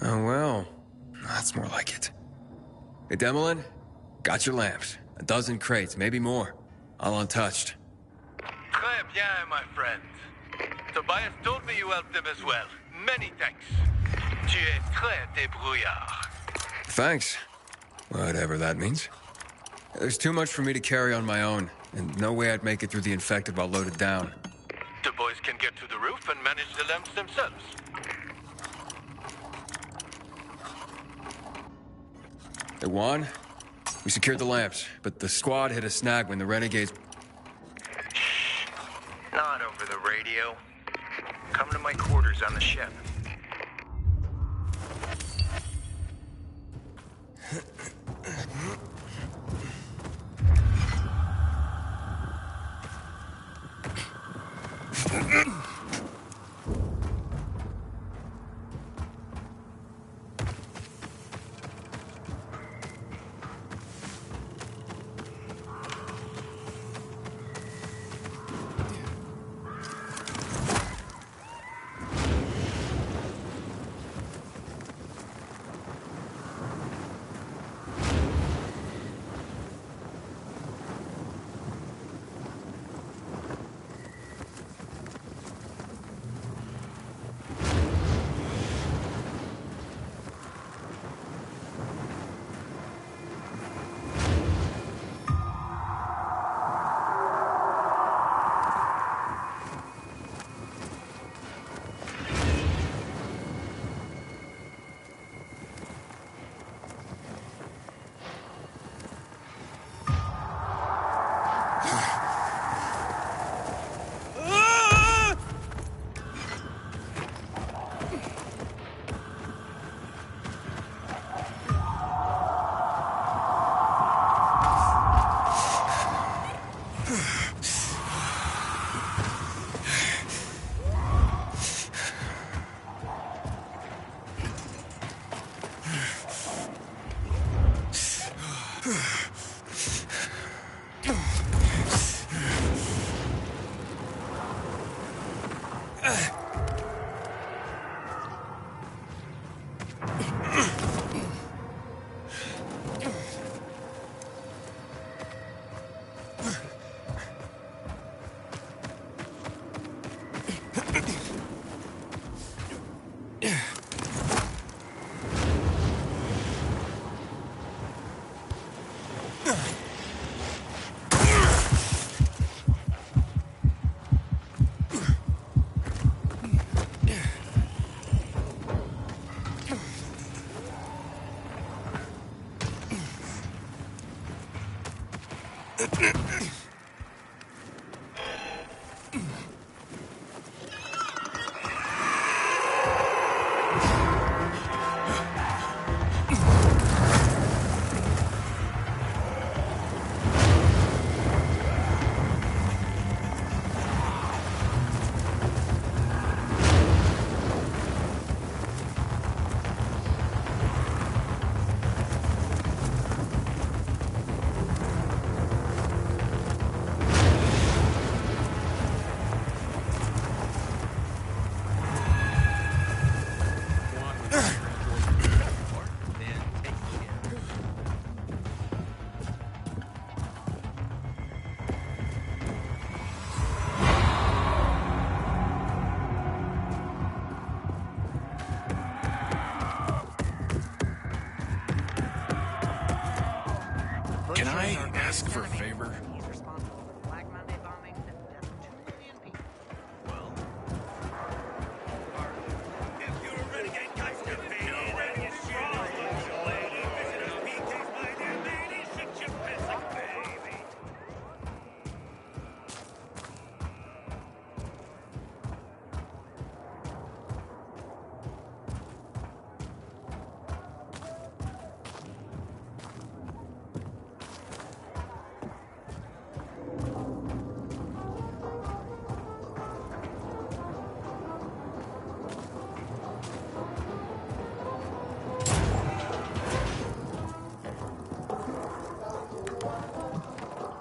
Oh, well. That's more like it. Hey, Demolin, got your lamps. 12 crates, maybe more. All untouched. Très bien, my friend. Tobias told me you helped him as well. Many thanks. Tu es très débrouillard. Thanks. Whatever that means. There's too much for me to carry on my own, and no way I'd make it through the infected while loaded down. The boys can get to the roof and manage the lamps themselves. Hey, Juan, we secured the lamps, but the squad hit a snag when the renegades... Shh. Not over the radio. Come to my quarters on the ship.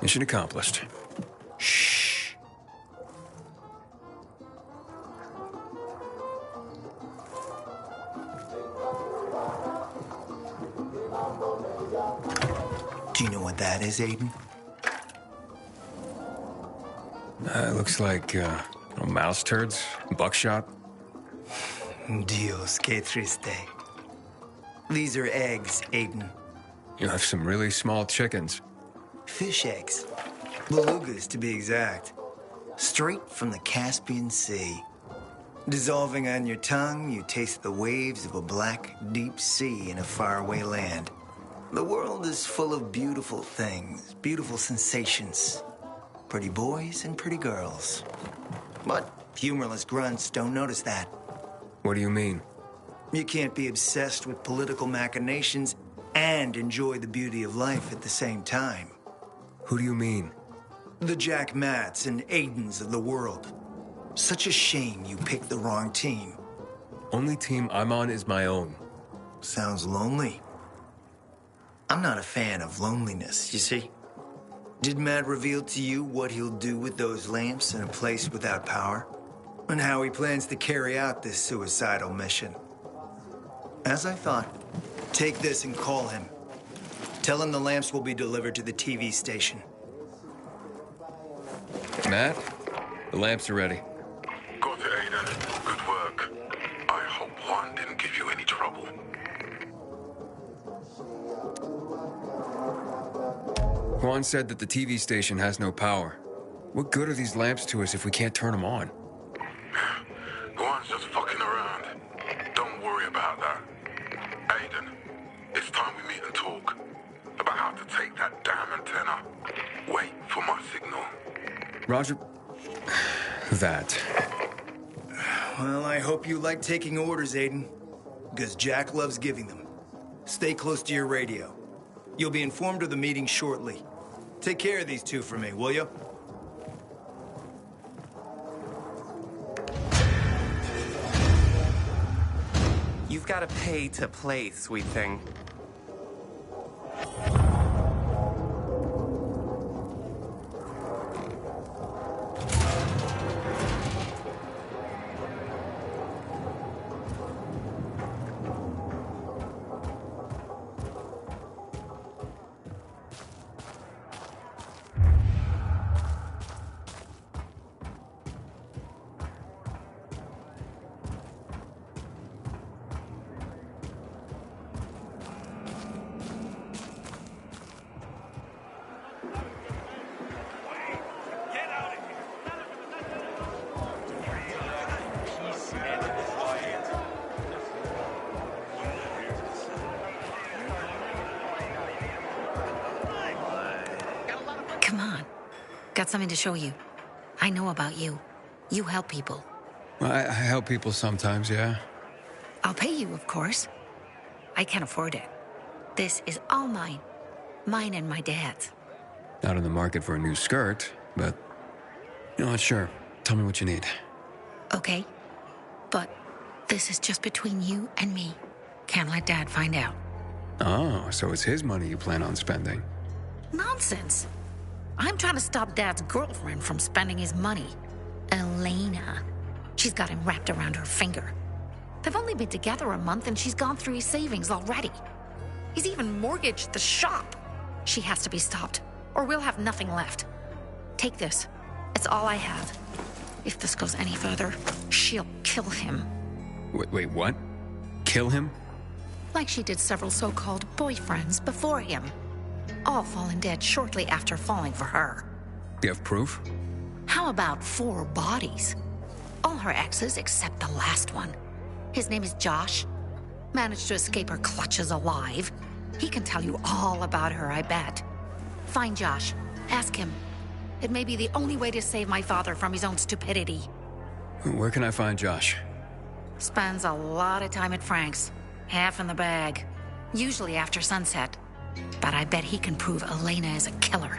Mission accomplished. Shh. Do you know what that is, Aiden? Looks like, mouse turds, buckshot. Dios, que triste. These are eggs, Aiden. You have some really small chickens. Fish eggs. Belugas, to be exact. Straight from the Caspian Sea. Dissolving on your tongue, you taste the waves of a black, deep sea in a faraway land. The world is full of beautiful things, beautiful sensations. Pretty boys and pretty girls. But humorless grunts don't notice that. What do you mean? You can't be obsessed with political machinations and enjoy the beauty of life at the same time. Who do you mean? The Jack Matts and Aidens of the world. Such a shame you picked the wrong team. Only team I'm on is my own. Sounds lonely. I'm not a fan of loneliness, you see. Did Matt reveal to you what he'll do with those lamps in a place without power? And how he plans to carry out this suicidal mission? As I thought, take this and call him. Tell him the lamps will be delivered to the TV station. Matt, the lamps are ready. Got it, Aiden. Good work. I hope Juan didn't give you any trouble. Juan said that the TV station has no power. What good are these lamps to us if we can't turn them on? Juan's just fucking around. Don't worry about that. Aiden, it's time we meet and talk about how to take that damn antenna. Wait for my signal. Roger. That. Well, I hope you like taking orders, Aiden. Because Jack loves giving them. Stay close to your radio. You'll be informed of the meeting shortly. Take care of these two for me, will you? You've got to pay to play, sweet thing. Come on. Got something to show you. I know about you. You help people. I help people sometimes, yeah. I'll pay you, of course. I can't afford it. This is all mine. Mine and my dad's. Not in the market for a new skirt, but... You know what, sure. Tell me what you need. Okay. But this is just between you and me. Can't let Dad find out. Oh, so it's his money you plan on spending. Nonsense. I'm trying to stop Dad's girlfriend from spending his money. Elena. She's got him wrapped around her finger. They've only been together a month and she's gone through his savings already. He's even mortgaged the shop. She has to be stopped, or we'll have nothing left. Take this. It's all I have. If this goes any further, she'll kill him. Wait, what? Kill him? Like she did several so-called boyfriends before him. All fallen dead shortly after falling for her. Do you have proof? How about 4 bodies? All her exes except the last one. His name is Josh. Managed to escape her clutches alive. He can tell you all about her, I bet. Find Josh. Ask him. It may be the only way to save my father from his own stupidity. Where can I find Josh? Spends a lot of time at Frank's. Half in the bag. Usually after sunset. But I bet he can prove Elena is a killer.